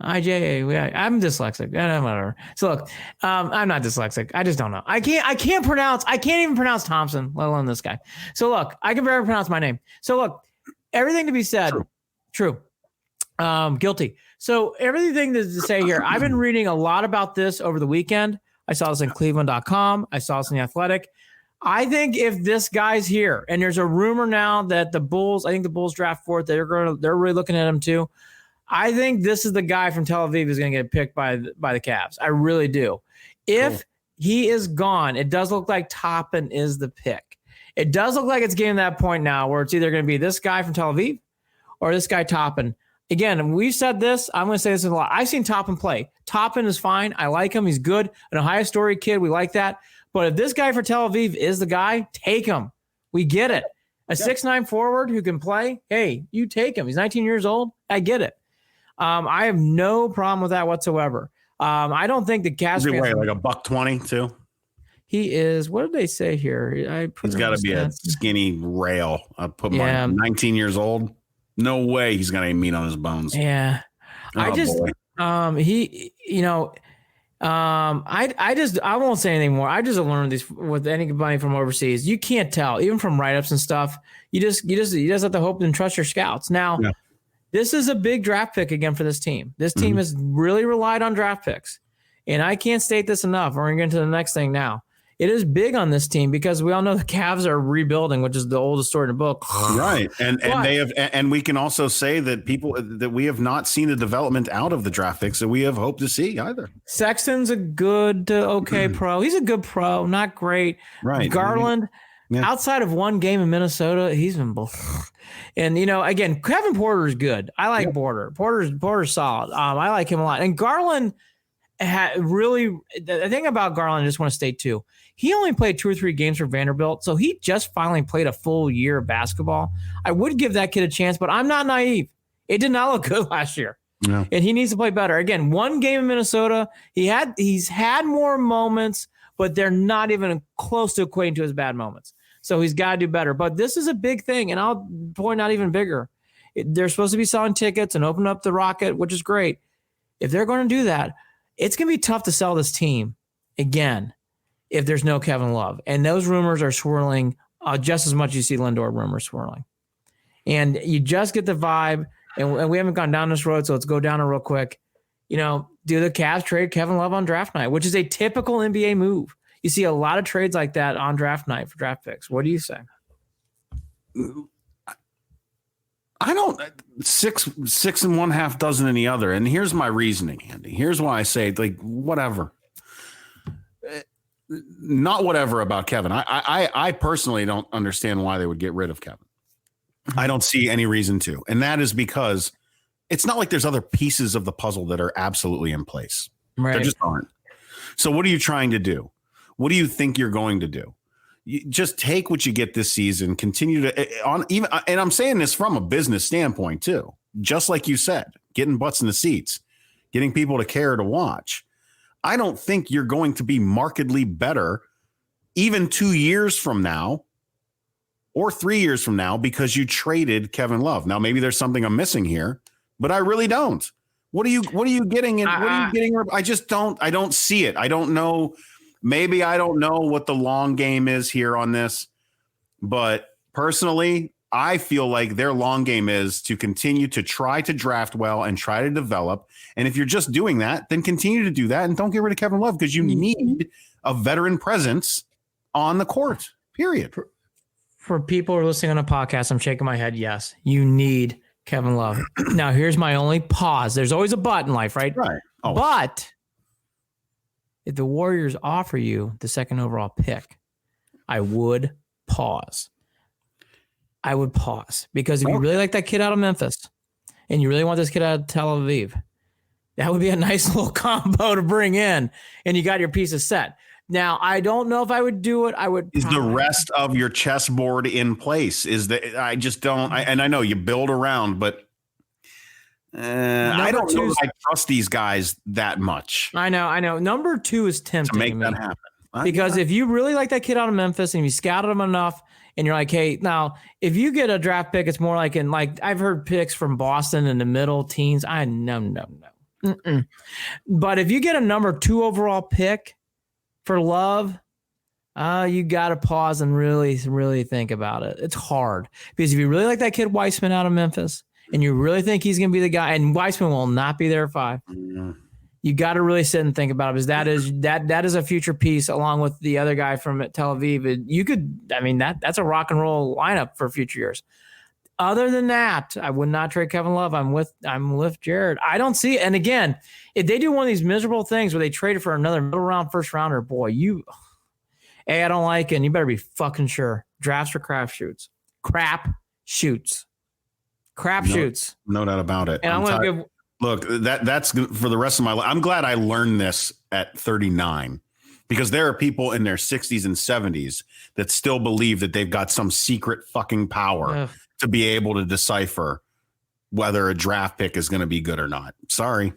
I'm dyslexic. Whatever. So look, I'm not dyslexic. I just don't know. I can't even pronounce Thompson, let alone this guy. So look, I can barely pronounce my name. So look, everything to be said. True. Guilty. So everything to say here, I've been reading a lot about this over the weekend. I saw this in Cleveland.com. I saw this in The Athletic. I think if this guy's here, and there's a rumor now that the Bulls draft fourth, they're really looking at him too. I think this is the guy from Tel Aviv who's going to get picked by the Cavs. I really do. If he is gone, it does look like Toppin is the pick. It does look like it's getting to that point now where it's either going to be this guy from Tel Aviv or this guy Toppin. Again, we've said this. I'm going to say this a lot. I've seen Toppin play. Toppin is fine. I like him. He's good. An Ohio Story kid. We like that. But if this guy for Tel Aviv is the guy, take him. We get it. A 6'9" forward who can play, hey, you take him. He's 19 years old. I get it. I have no problem with that whatsoever. I don't think the Cavs fans like $120 too. He is. What did they say here? He's got to be a skinny rail. I put my 19 years old. No way he's got any meat on his bones. Yeah, I won't say anything more. I just learned this with anybody from overseas. You can't tell, even from write-ups and stuff. You just have to hope and trust your scouts. Now, This is a big draft pick again for this team. This team has really relied on draft picks, and I can't state this enough. We're going to get into the next thing now. It is big on this team because we all know the Cavs are rebuilding, which is the oldest story in the book. Right. And they have, and we can also say that we have not seen the development out of the draft picks that we have hoped to see either. Sexton's a good to okay pro. He's a good pro, not great. Right. Garland, outside of one game in Minnesota, he's been and again, Kevin Porter is good. I like Porter. Porter's solid. I like him a lot. And Garland the thing about Garland, I just want to state too, he only played 2 or 3 games for Vanderbilt, so he just finally played a full year of basketball. I would give that kid a chance, but I'm not naive. It did not look good last year, and he needs to play better. Again, one game in Minnesota, he's had more moments, but they're not even close to equating to his bad moments. So he's got to do better. But this is a big thing, and I'll point out even bigger. They're supposed to be selling tickets and open up the Rocket, which is great. If they're going to do that, it's going to be tough to sell this team again if there's no Kevin Love. And those rumors are swirling just as much as you see Lindor rumors swirling. And you just get the vibe, and we haven't gone down this road, so let's go down it real quick. Do the Cavs trade Kevin Love on draft night, which is a typical NBA move. You see a lot of trades like that on draft night for draft picks. What do you say? I don't 6 and 1/2 dozen any other. And here's my reasoning, Andy. Here's why I say whatever. Not whatever about Kevin. I personally don't understand why they would get rid of Kevin. I don't see any reason to. And that is because it's not like there's other pieces of the puzzle that are absolutely in place. Right. There just aren't. So what are you trying to do? What do you think you're going to do? You just take what you get this season, continue to and I'm saying this from a business standpoint too, just like you said, getting butts in the seats, getting people to care to watch. I don't think you're going to be markedly better even 2 years from now or 3 years from now because you traded Kevin Love. Now, maybe there's something I'm missing here, but I really don't. What are you getting? What are you getting? I just don't. I don't see it. I don't know. Maybe I don't know what the long game is here on this, but personally, I feel like their long game is to continue to try to draft well and try to develop. And if you're just doing that, then continue to do that and don't get rid of Kevin Love because you need a veteran presence on the court, period. For people who are listening on a podcast, I'm shaking my head. Yes, you need Kevin Love. Now, here's my only pause. There's always a but in life, right? Right. Always. But if the Warriors offer you the 2nd overall pick, I would pause. Because if you really like that kid out of Memphis and you really want this kid out of Tel Aviv, that would be a nice little combo to bring in, and you got your pieces set. Now, I don't know if I would do it. I would. Is the rest of your chessboard in place? I just don't. And I know you build around, but I don't know if I trust these guys that much. I know. Number 2 is tempting to make that happen. Because if you really like that kid out of Memphis and you scouted him enough and you're like, hey, now if you get a draft pick, it's more like I've heard picks from Boston in the middle teens. No. But if you get a number 2 overall pick for Love, you got to pause and really, really think about it. It's hard because if you really like that kid Weissman out of Memphis and you really think he's going to be the guy, and Weissman will not be there at 5, you got to really sit and think about it because that is a future piece along with the other guy from Tel Aviv. You could, that's a rock and roll lineup for future years. Other than that, I would not trade Kevin Love. I'm with Jared. I don't see it. And again, if they do one of these miserable things where they traded for another middle round first rounder, boy, I don't like it. And you better be fucking sure. Drafts for crap shoots. No doubt about it. And I'm going to give. Look, that's for the rest of my life. I'm glad I learned this at 39 because there are people in their 60s and 70s that still believe that they've got some secret fucking power to be able to decipher whether a draft pick is going to be good or not. Sorry.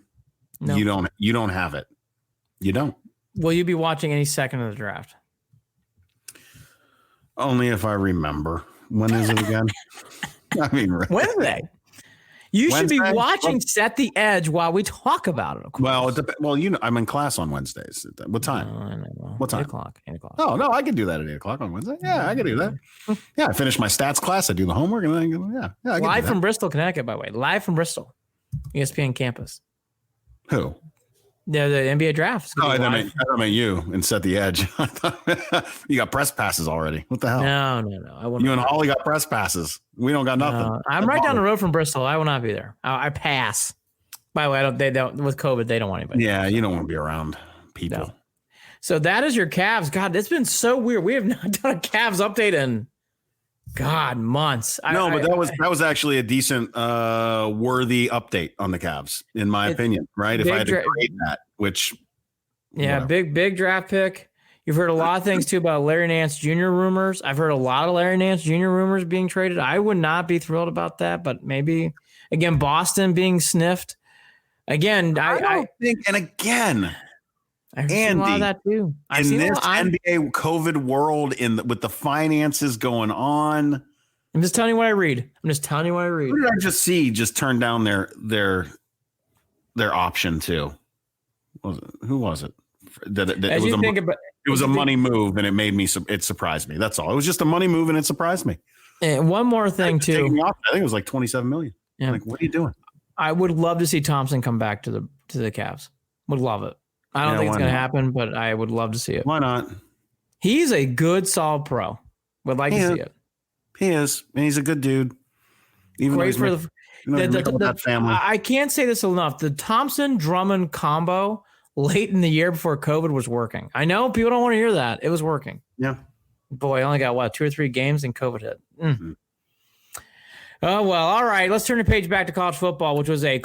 No. You don't have it. You don't. Will you be watching any second of the draft? Only if I remember. When is it again? I mean, really. Wednesday. You should be watching Set the Edge while we talk about it. Of course. Well, I'm in class on Wednesdays. What time? What time? 8 o'clock. 8 o'clock. Oh, no, I can do that at 8 o'clock on Wednesday. Yeah, I can do that. Yeah, I finish my stats class. I do the homework. And then, I Live from Bristol, Connecticut, by the way. Live from Bristol. ESPN campus. Who? The NBA draft. I meant you and Set the Edge. You got press passes already. What the hell? No. You and Holly got press passes. We don't got nothing. No, I'm right down the road from Bristol. I will not be there. I pass. By the way, they don't with COVID. They don't want anybody. Yeah, you don't want to be around people. No. So that is your Cavs. God, it's been so weird. We have not done a Cavs update in months. But that was actually a decent, worthy update on the Cavs, in my opinion. Right? If I had to grade that, which big draft pick. You've heard a lot of things too about Larry Nance Jr. rumors. I've heard a lot of Larry Nance Jr. rumors being traded. I would not be thrilled about that, but maybe again Boston being sniffed. Again, I think, and again. I've seen a lot of that too. In this NBA COVID world, with the finances going on, I'm just telling you what I read. Who did I just see just turn down their option too? Who was it? It was a money move, and it made me. It surprised me. That's all. It was just a money move, and it surprised me. And one more thing too. I think it was like $27 million. Yeah. Like, what are you doing? I would love to see Thompson come back to the Cavs. Would love it. I don't think it's going to happen, but I would love to see it. Why not? He's a good, solid pro. Would like to see it. He is, and he's a good dude. Even great for the family. I can't say this enough. The Thompson-Drummond combo late in the year before COVID was working. I know people don't want to hear that. It was working. Yeah. Boy, I only got 2 or 3 games and COVID hit. Mm-hmm. Oh, well, all right. Let's turn the page back to college football, which was a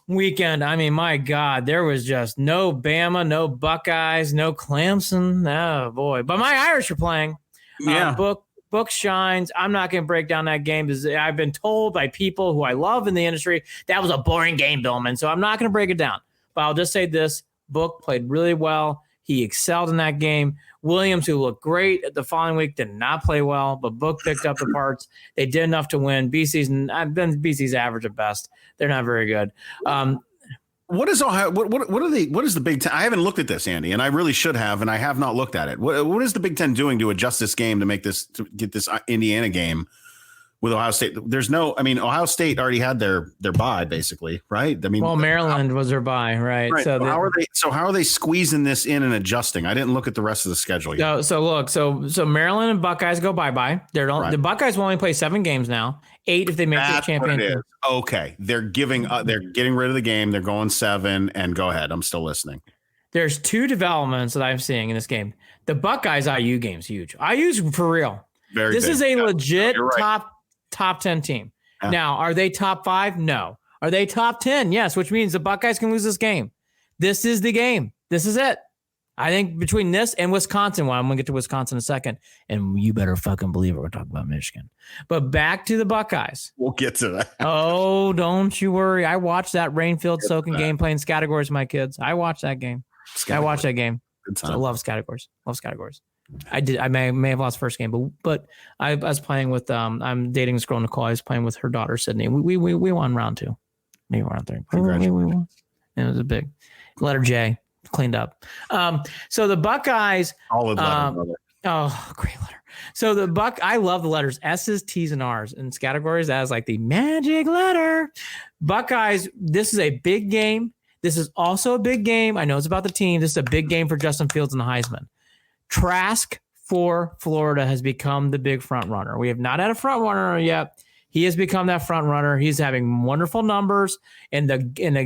weekend. I mean, my God, there was just no Bama, no Buckeyes, no Clemson. Oh, boy. But my Irish are playing. Yeah. Book shines. I'm not going to break down that game because I've been told by people who I love in the industry that was a boring game, Billman. So I'm not going to break it down. But I'll just say this. Book played really well. He excelled in that game. Williams, who looked great the following week, did not play well, but Book picked up the parts. They did enough to win. BC's average at best. They're not very good. What is Ohio? What is the Big Ten? I haven't looked at this, Andy, and I really should have, and I have not looked at it. What is the Big Ten doing to adjust this game to get this Indiana game with Ohio State? Ohio State already had their bye, basically, right? Maryland was their bye, right? So how are they squeezing this in and adjusting? I didn't look at the rest of the schedule yet. So Maryland and Buckeyes go bye. The Buckeyes will only play 7 games now, 8 if they make the championship. Okay, they're getting rid of the game. They're going 7, and go ahead. I'm still listening. There's 2 developments that I'm seeing in this game. The Buckeyes IU game's huge. IU's for real. This is a legit top 10 team. Yeah. Now, are they top 5? No. Are they top 10? Yes, which means the Buckeyes can lose this game. This is the game. This is it. I think between this and Wisconsin, I'm going to get to Wisconsin in a second, and you better fucking believe it. We're talking about Michigan. But back to the Buckeyes. We'll get to that. Oh, don't you worry. I watched that rain-filled soaking game playing Scattergories with my kids. I watched that game. I watched that game. Good time. I love Scattergories. I did. I may have lost first game, but I was playing with. I'm dating this girl Nicole. I was playing with her daughter Sydney. We won round 2, maybe round 3. We won. It was a big letter J, cleaned up. So the Buckeyes. Solid letter, brother. Oh, great letter. So I love the letters S's, T's, and R's in categories. That is like the magic letter. Buckeyes. This is a big game. This is also a big game. I know it's about the team. This is a big game for Justin Fields and the Heisman. Trask for Florida has become the big front runner. We have not had a front runner yet. He has become that front runner. He's having wonderful numbers, and the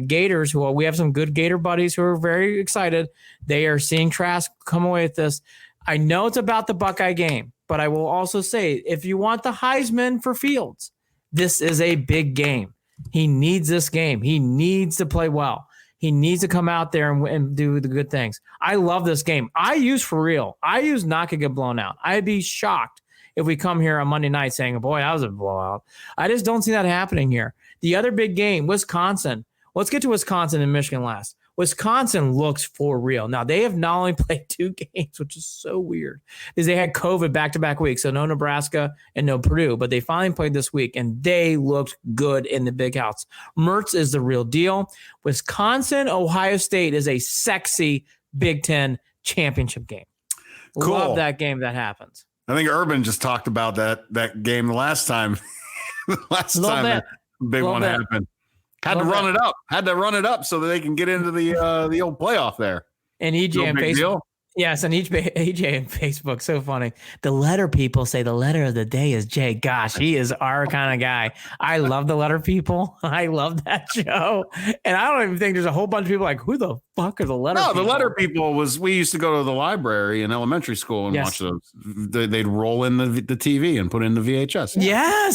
Gators, who we have some good Gator buddies who are very excited. They are seeing Trask come away with this. I know it's about the Buckeye game, but I will also say, if you want the Heisman for Fields, this is a big game. He needs this game. He needs to play well. He needs to come out there and do the good things. I love this game. IU's for real. IU's not going to get blown out. I'd be shocked if we come here on Monday night saying, boy, that was a blowout. I just don't see that happening here. The other big game, Wisconsin. Let's get to Wisconsin and Michigan last. Wisconsin looks for real. Now, they have not only played 2 games, which is so weird, is they had COVID back-to-back weeks, so no Nebraska and no Purdue, but they finally played this week, and they looked good in the big house. Mertz is the real deal. Wisconsin, Ohio State is a sexy Big Ten championship game. Cool. Love that game that happens. I think Urban just talked about that game the last time. The big one happened. Had to run it up so that they can get into the old playoff there. And EJ and Facebook. Yes, and EJ and Facebook. So funny. The letter people say the letter of the day is Jay. Gosh, he is our kind of guy. I love the letter people. I love that show. And I don't even think there's a whole bunch of people like, who the fuck are the letter people? No, the letter people we used to go to the library in elementary school and watch those. They'd roll in the TV and put in the VHS. Yeah.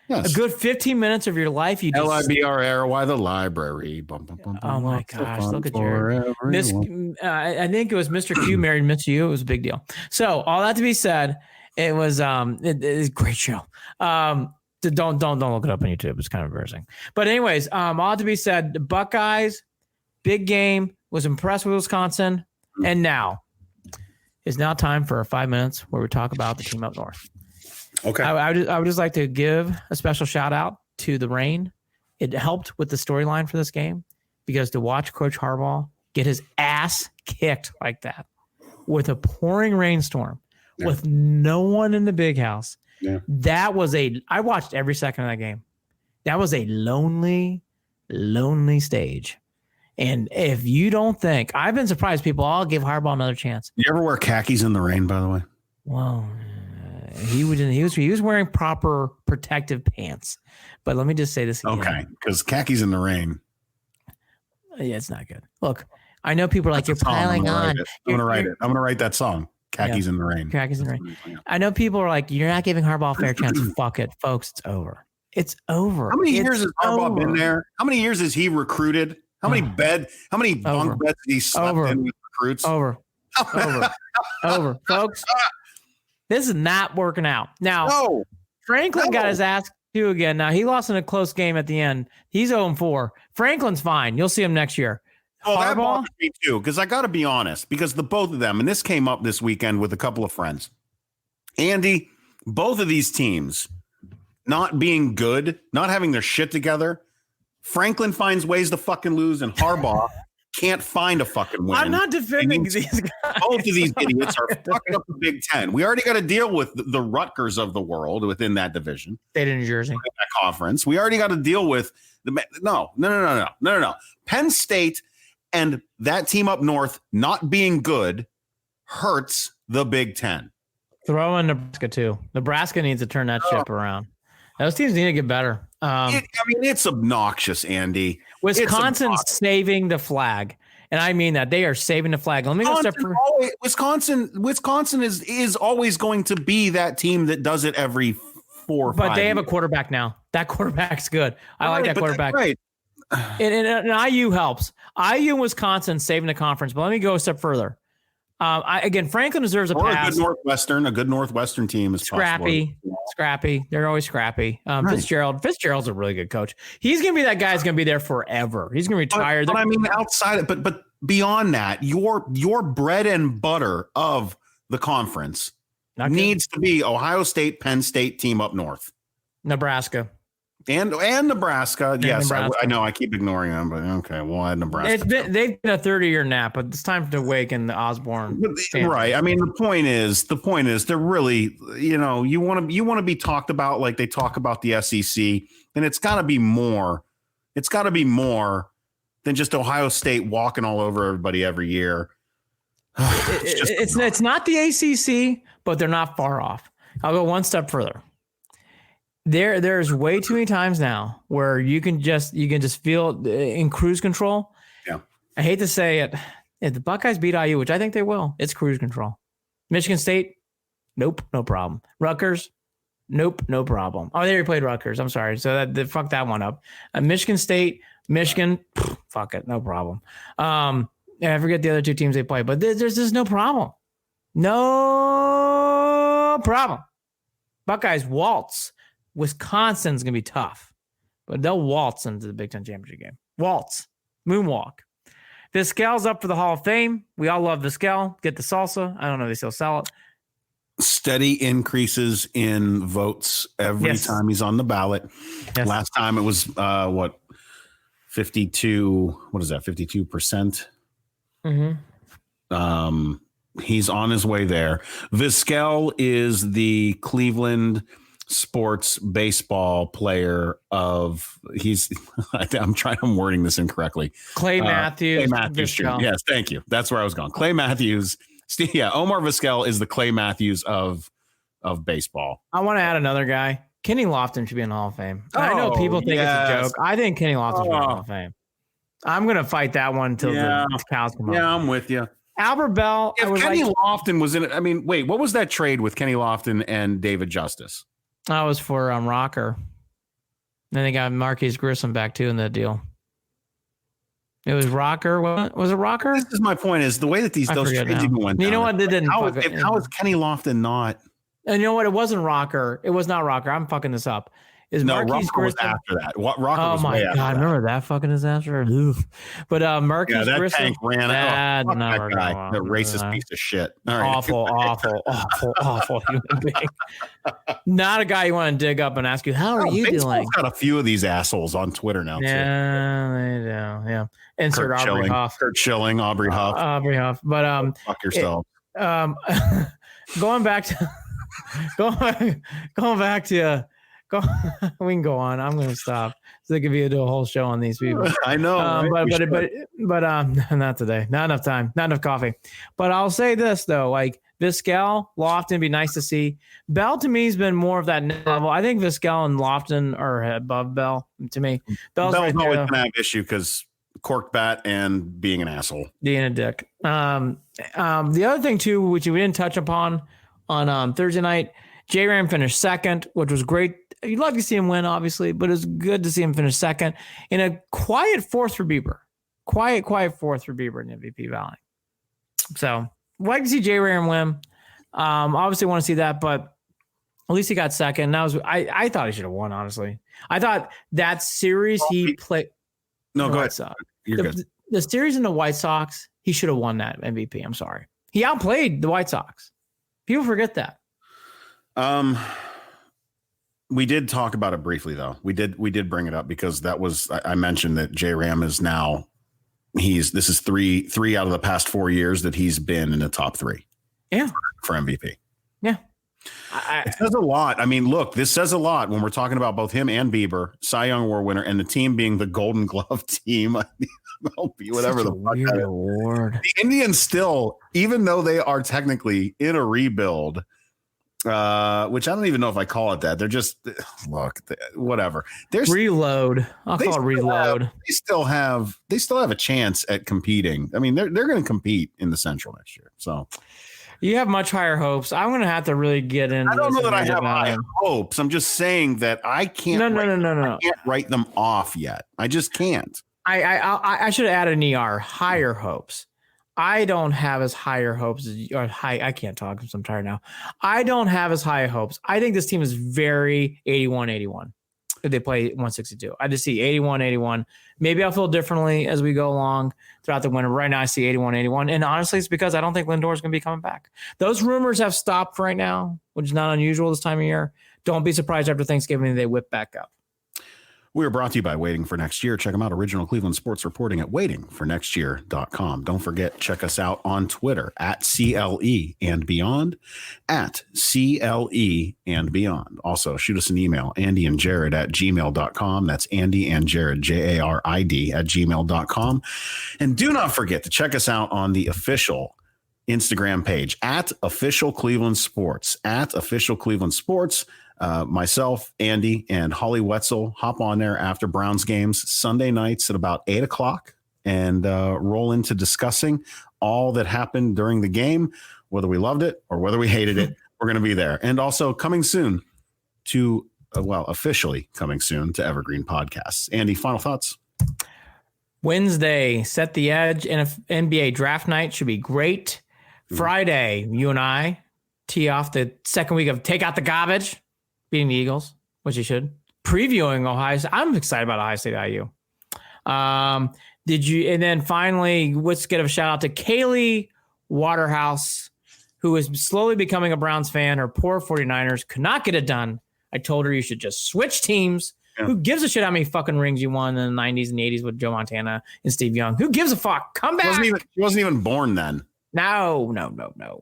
Yes. A good 15 minutes of your life. You just LIBRARY, the library. Bum, bum, bum, oh my gosh! Look at Jared. I think it was Mr. Q married Miss U. It was a big deal. So all that to be said, it was it is a great show. Don't look it up on YouTube. It's kind of embarrassing. But anyways, all that to be said, the Buckeyes, big game. Was impressed with Wisconsin, and now is now time for 5 minutes where we talk about the team up north. Okay. I would just like to give a special shout out to the rain. It helped with the storyline for this game because to watch Coach Harbaugh get his ass kicked like that with a pouring rainstorm with no one in the big house. Yeah. I watched every second of that game. That was a lonely, lonely stage. And if you don't think, I've been surprised people all give Harbaugh another chance. You ever wear khakis in the rain, by the way? Well, he was wearing proper protective pants. But let me just say this again. Okay, because khakis in the rain. Yeah, it's not good. Look, I know people are like, you're piling on. I'm gonna write it. I'm gonna write that song. Khakis in the rain. Khakis in the rain. I know people are like, you're not giving Harbaugh a fair chance. Fuck it, folks. It's over. It's over. How many years has Harbaugh been there? How many years has he recruited? How many bunk beds has he slept in with recruits? Over, folks. This is not working out. Now, Franklin got his ass kicked again. Now, he lost in a close game at the end. He's 0-4. Franklin's fine. You'll see him next year. Oh, that bothers me too, because I got to be honest, because the both of them, and this came up this weekend with a couple of friends. Andy, both of these teams not being good, not having their shit together. Franklin finds ways to fucking lose, and Harbaugh can't find a fucking win. I'm not defending these guys. Both of these idiots are fucking up the Big Ten. We already got to deal with the Rutgers of the world within that division. State of New Jersey. That conference. We already got to deal with no. Penn State and that team up north not being good hurts the Big Ten. Throw in Nebraska too. Nebraska needs to turn that ship around. Those teams need to get better. It's obnoxious, Andy. Wisconsin's saving the flag, and I mean that they are saving the flag. Let me go step further. Wisconsin is always going to be that team that does it every 4 or 5 But they have years. a quarterback now. That quarterback's good. I like that quarterback. Right. And IU helps. IU and Wisconsin saving the conference. But let me go a step further. Again, Franklin deserves a pass. A good Northwestern team is scrappy. They're always scrappy. Right. Fitzgerald's a really good coach. He's going to be that guy who's going to be there forever. He's going to retire. But I mean, outside, but beyond that, your bread and butter of the conference needs to be Ohio State, Penn State team up north, Nebraska. And Nebraska. Yes, Nebraska. I know I keep ignoring them, but okay. Well, I had Nebraska. They've been a 30-year nap, but it's time to awaken the Osborne. Right. I mean, the point is they're really, you want to be talked about like they talk about the SEC, and it's got to be more. It's got to be more than just Ohio State walking all over everybody every year. It's not the ACC, but they're not far off. I'll go one step further. There's way too many times now where you can just feel in cruise control. Yeah. I hate to say it. If the Buckeyes beat IU, which I think they will, it's cruise control. Michigan State, nope, no problem. Rutgers, nope, no problem. Oh, they already played Rutgers. I'm sorry. So fuck that one up. Michigan State, Michigan, fuck it, no problem. I forget the other two teams they play, but there's just no problem. No problem. Buckeyes waltz. Wisconsin's going to be tough, but they'll waltz into the Big Ten championship game. Waltz. Moonwalk. Vizquel's up for the Hall of Fame. We all love Vizquel. Get the salsa. I don't know if they still sell it. Steady increases in votes every time he's on the ballot. Yes. Last time it was 52. What is that? 52%. Mm-hmm. He's on his way there. Vizquel is the Cleveland sports baseball player of I'm wording this incorrectly. Clay Matthews. Clay Matthews. Yes, thank you. That's where I was going. Clay Matthews. Yeah, Omar Vizquel is the Clay Matthews of baseball. I want to add another guy. Kenny Lofton should be in the Hall of Fame. I know people think it's a joke. I think Kenny Lofton should be in the Hall of Fame. I'm going to fight that one until the cows come out. Yeah, I'm with you. Albert Bell. If Kenny Lofton was in it, I mean, wait, what was that trade with Kenny Lofton and David Justice? That was for Rocker. Then they got Marquise Grissom back too in that deal. It was Rocker. What was it? Rocker? This is my point: is the way that those trades even went down. You know what? They didn't. How is Kenny Lofton not? And you know what? It wasn't Rocker. It was not Rocker. I'm fucking this up. Marquise Rocker was after that. Rocker oh was my way God! After Remember that fucking disaster? Oof. But Marquise that Grissom, tank ran out. That guy, that racist piece of shit. All right. Awful human being. Not a guy you want to dig up and ask you, how are you doing? Got a few of these assholes on Twitter now. Yeah, they do. Yeah. Insert Kurt Aubrey Schilling, Huff. Kurt Schilling, Aubrey Huff. Aubrey Huff. But fuck yourself. Going back to we can go on. I'm going to stop. So they could do a whole show on these people. I know. But not today. Not enough time. Not enough coffee. But I'll say this though, like Vizquel, Lofton, be nice to see. Bell to me has been more of that level. I think Vizquel and Lofton are above Bell to me. Bell's always going to have issue because corked bat and being an asshole, being a dick. The other thing too, which we didn't touch upon on Thursday night, J-Ram finished second, which was great. You'd love to see him win, obviously, but it's good to see him finish second in a quiet fourth for Bieber. Quiet fourth for Bieber in MVP Valley. So, like to see J-Ram win. Obviously, want to see that, but at least he got second. That was I thought he should have won. Honestly, I thought that series he played. No, go ahead. You're good. The series in the White Sox, he should have won that MVP. I'm sorry, he outplayed the White Sox. People forget that. We did talk about it briefly, though. We did bring it up because that was I mentioned that J-Ram is now this is three out of the past 4 years that he's been in the top three. Yeah, for MVP. Yeah, it says a lot. I mean, look, this says a lot when we're talking about both him and Bieber, Cy Young Award winner, and the team being the Golden Glove team. Whatever the fuck that award. The Indians still, even though they are technically in a rebuild. Which I don't even know if I call it that. They're just whatever. There's reload. I'll call it reload. They still have a chance at competing. I mean, they're going to compete in the Central next year. So you have much higher hopes. I'm going to have to really get in. I don't know that I have high hopes. I'm just saying that I can't. No. I can't write them off yet. I just can't. I should have added an ER. Higher hopes. I don't have as higher hopes I can't talk because I'm tired now. I don't have as high hopes. I think this team is very 81-81 if they play 162. I just see 81-81. Maybe I'll feel differently as we go along throughout the winter. Right now, I see 81-81. And honestly, it's because I don't think Lindor is going to be coming back. Those rumors have stopped right now, which is not unusual this time of year. Don't be surprised after Thanksgiving they whip back up. We are brought to you by Waiting for Next Year. Check them out. Original Cleveland Sports Reporting at waitingfornextyear.com. Don't forget, check us out on Twitter at CLE and Beyond, at CLE and Beyond. Also, shoot us an email, Andy and Jared at gmail.com. That's Andy and Jared, JARID at gmail.com. And do not forget to check us out on the official Instagram page at Official Cleveland Sports, at Official Cleveland Sports. Myself, Andy, and Holly Wetzel hop on there after Browns games Sunday nights at about 8:00 and roll into discussing all that happened during the game, whether we loved it or whether we hated it. We're going to be there. And also coming soon to, officially coming soon to Evergreen Podcasts. Andy, final thoughts? Wednesday, set the edge. NBA draft night should be great. Friday, you and I tee off the second week of Take Out the Garbage. beating the Eagles, which he should. Previewing Ohio State. I'm excited about Ohio State IU. And then finally, let's give a shout out to Kaylee Waterhouse, who is slowly becoming a Browns fan. Her poor 49ers could not get it done. I told her you should just switch teams. Yeah. Who gives a shit how many fucking rings you won in the 90s and 80s with Joe Montana and Steve Young? Who gives a fuck? Come back. She wasn't even born then. No.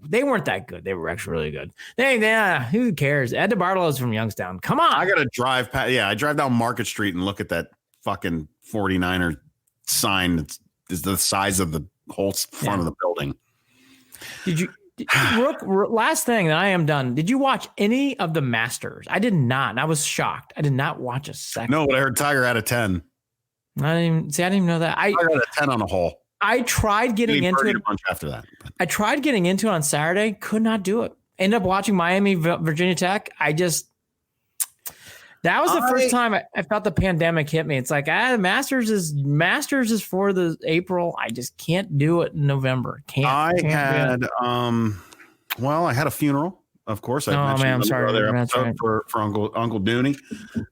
They weren't that good. They were actually really good. Who cares? Ed DeBartolo's from Youngstown. Come on. I got to drive past. Yeah, I drive down Market Street and look at that fucking 49er sign that is the size of the whole front of the building. Last thing, and I am done. Did you watch any of the Masters? I did not. And I was shocked. I did not watch a second. No, but I heard Tiger had a 10. I didn't even know that. I got a 10 on a hole. I tried getting into it. A bunch after that. I tried getting into it on Saturday. Could not do it. Ended up watching Miami, Virginia Tech. That was the first time I felt the pandemic hit me. It's like, Masters is for the April. I just can't do it in November. I had a funeral, of course. I'm sorry. That's right. For Uncle Dooney.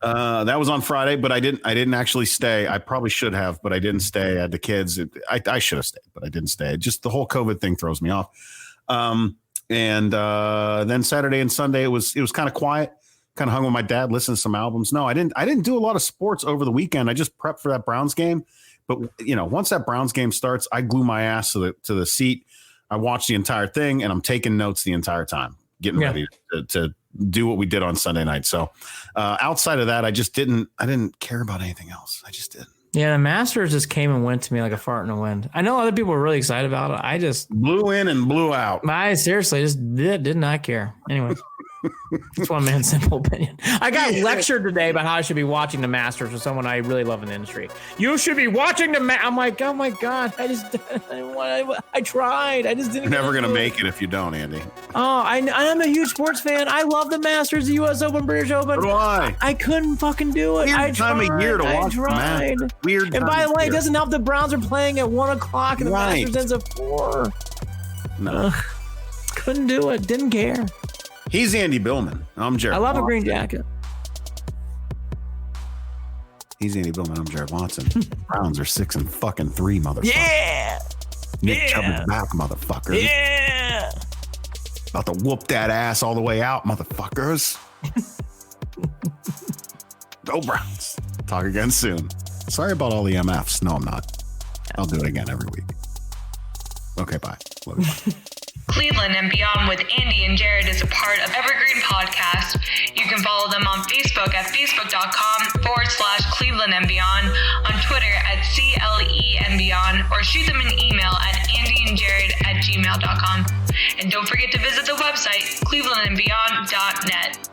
That was on Friday, but I didn't actually stay. I probably should have, but I didn't stay. I had the kids. I should have stayed, but I didn't stay. Just the whole COVID thing throws me off. And then Saturday and Sunday, it was kind of quiet. Kind of hung with my dad, listened to some albums. No, I didn't do a lot of sports over the weekend. I just prepped for that Browns game. But once that Browns game starts, I glue my ass to the seat. I watch the entire thing, and I'm taking notes the entire time, getting ready to do what we did on Sunday night. So outside of that, I didn't care about anything else. I just didn't. Yeah, the Masters just came and went to me like a fart in the wind. I know other people were really excited about it. I just blew in and blew out. I seriously just did not care. Anyway. That's one man's simple opinion. I got lectured today about how I should be watching the Masters with someone I really love in the industry. You should be watching I'm like, oh my God. I tried. I just didn't. You're never going to make it if you don't, Andy. Oh, I'm a huge sports fan. I love the Masters, the U.S. Open, British Open. Why? I couldn't fucking do it. Weird time of year to watch the Masters. Weird. And by the way, it doesn't help the Browns are playing at 1:00 and the Masters ends at 4. No. Couldn't do it. Didn't care. He's Andy Billman. I'm Jared. I love a green jacket. He's Andy Billman. I'm Jared Watson. Browns are 6-3, motherfucker. Yeah. Nick Chubb is back, motherfuckers. Yeah. About to whoop that ass all the way out, motherfuckers. Go Browns. Talk again soon. Sorry about all the MFs. No, I'm not. I'll do it again every week. Okay, bye. Love you. Cleveland and Beyond with Andy and Jared is a part of Evergreen Podcast. You can follow them on Facebook at facebook.com/Cleveland and Beyond, on Twitter at CLE and Beyond, or shoot them an email at andyandjared@gmail.com. And don't forget to visit the website, clevelandandbeyond.net.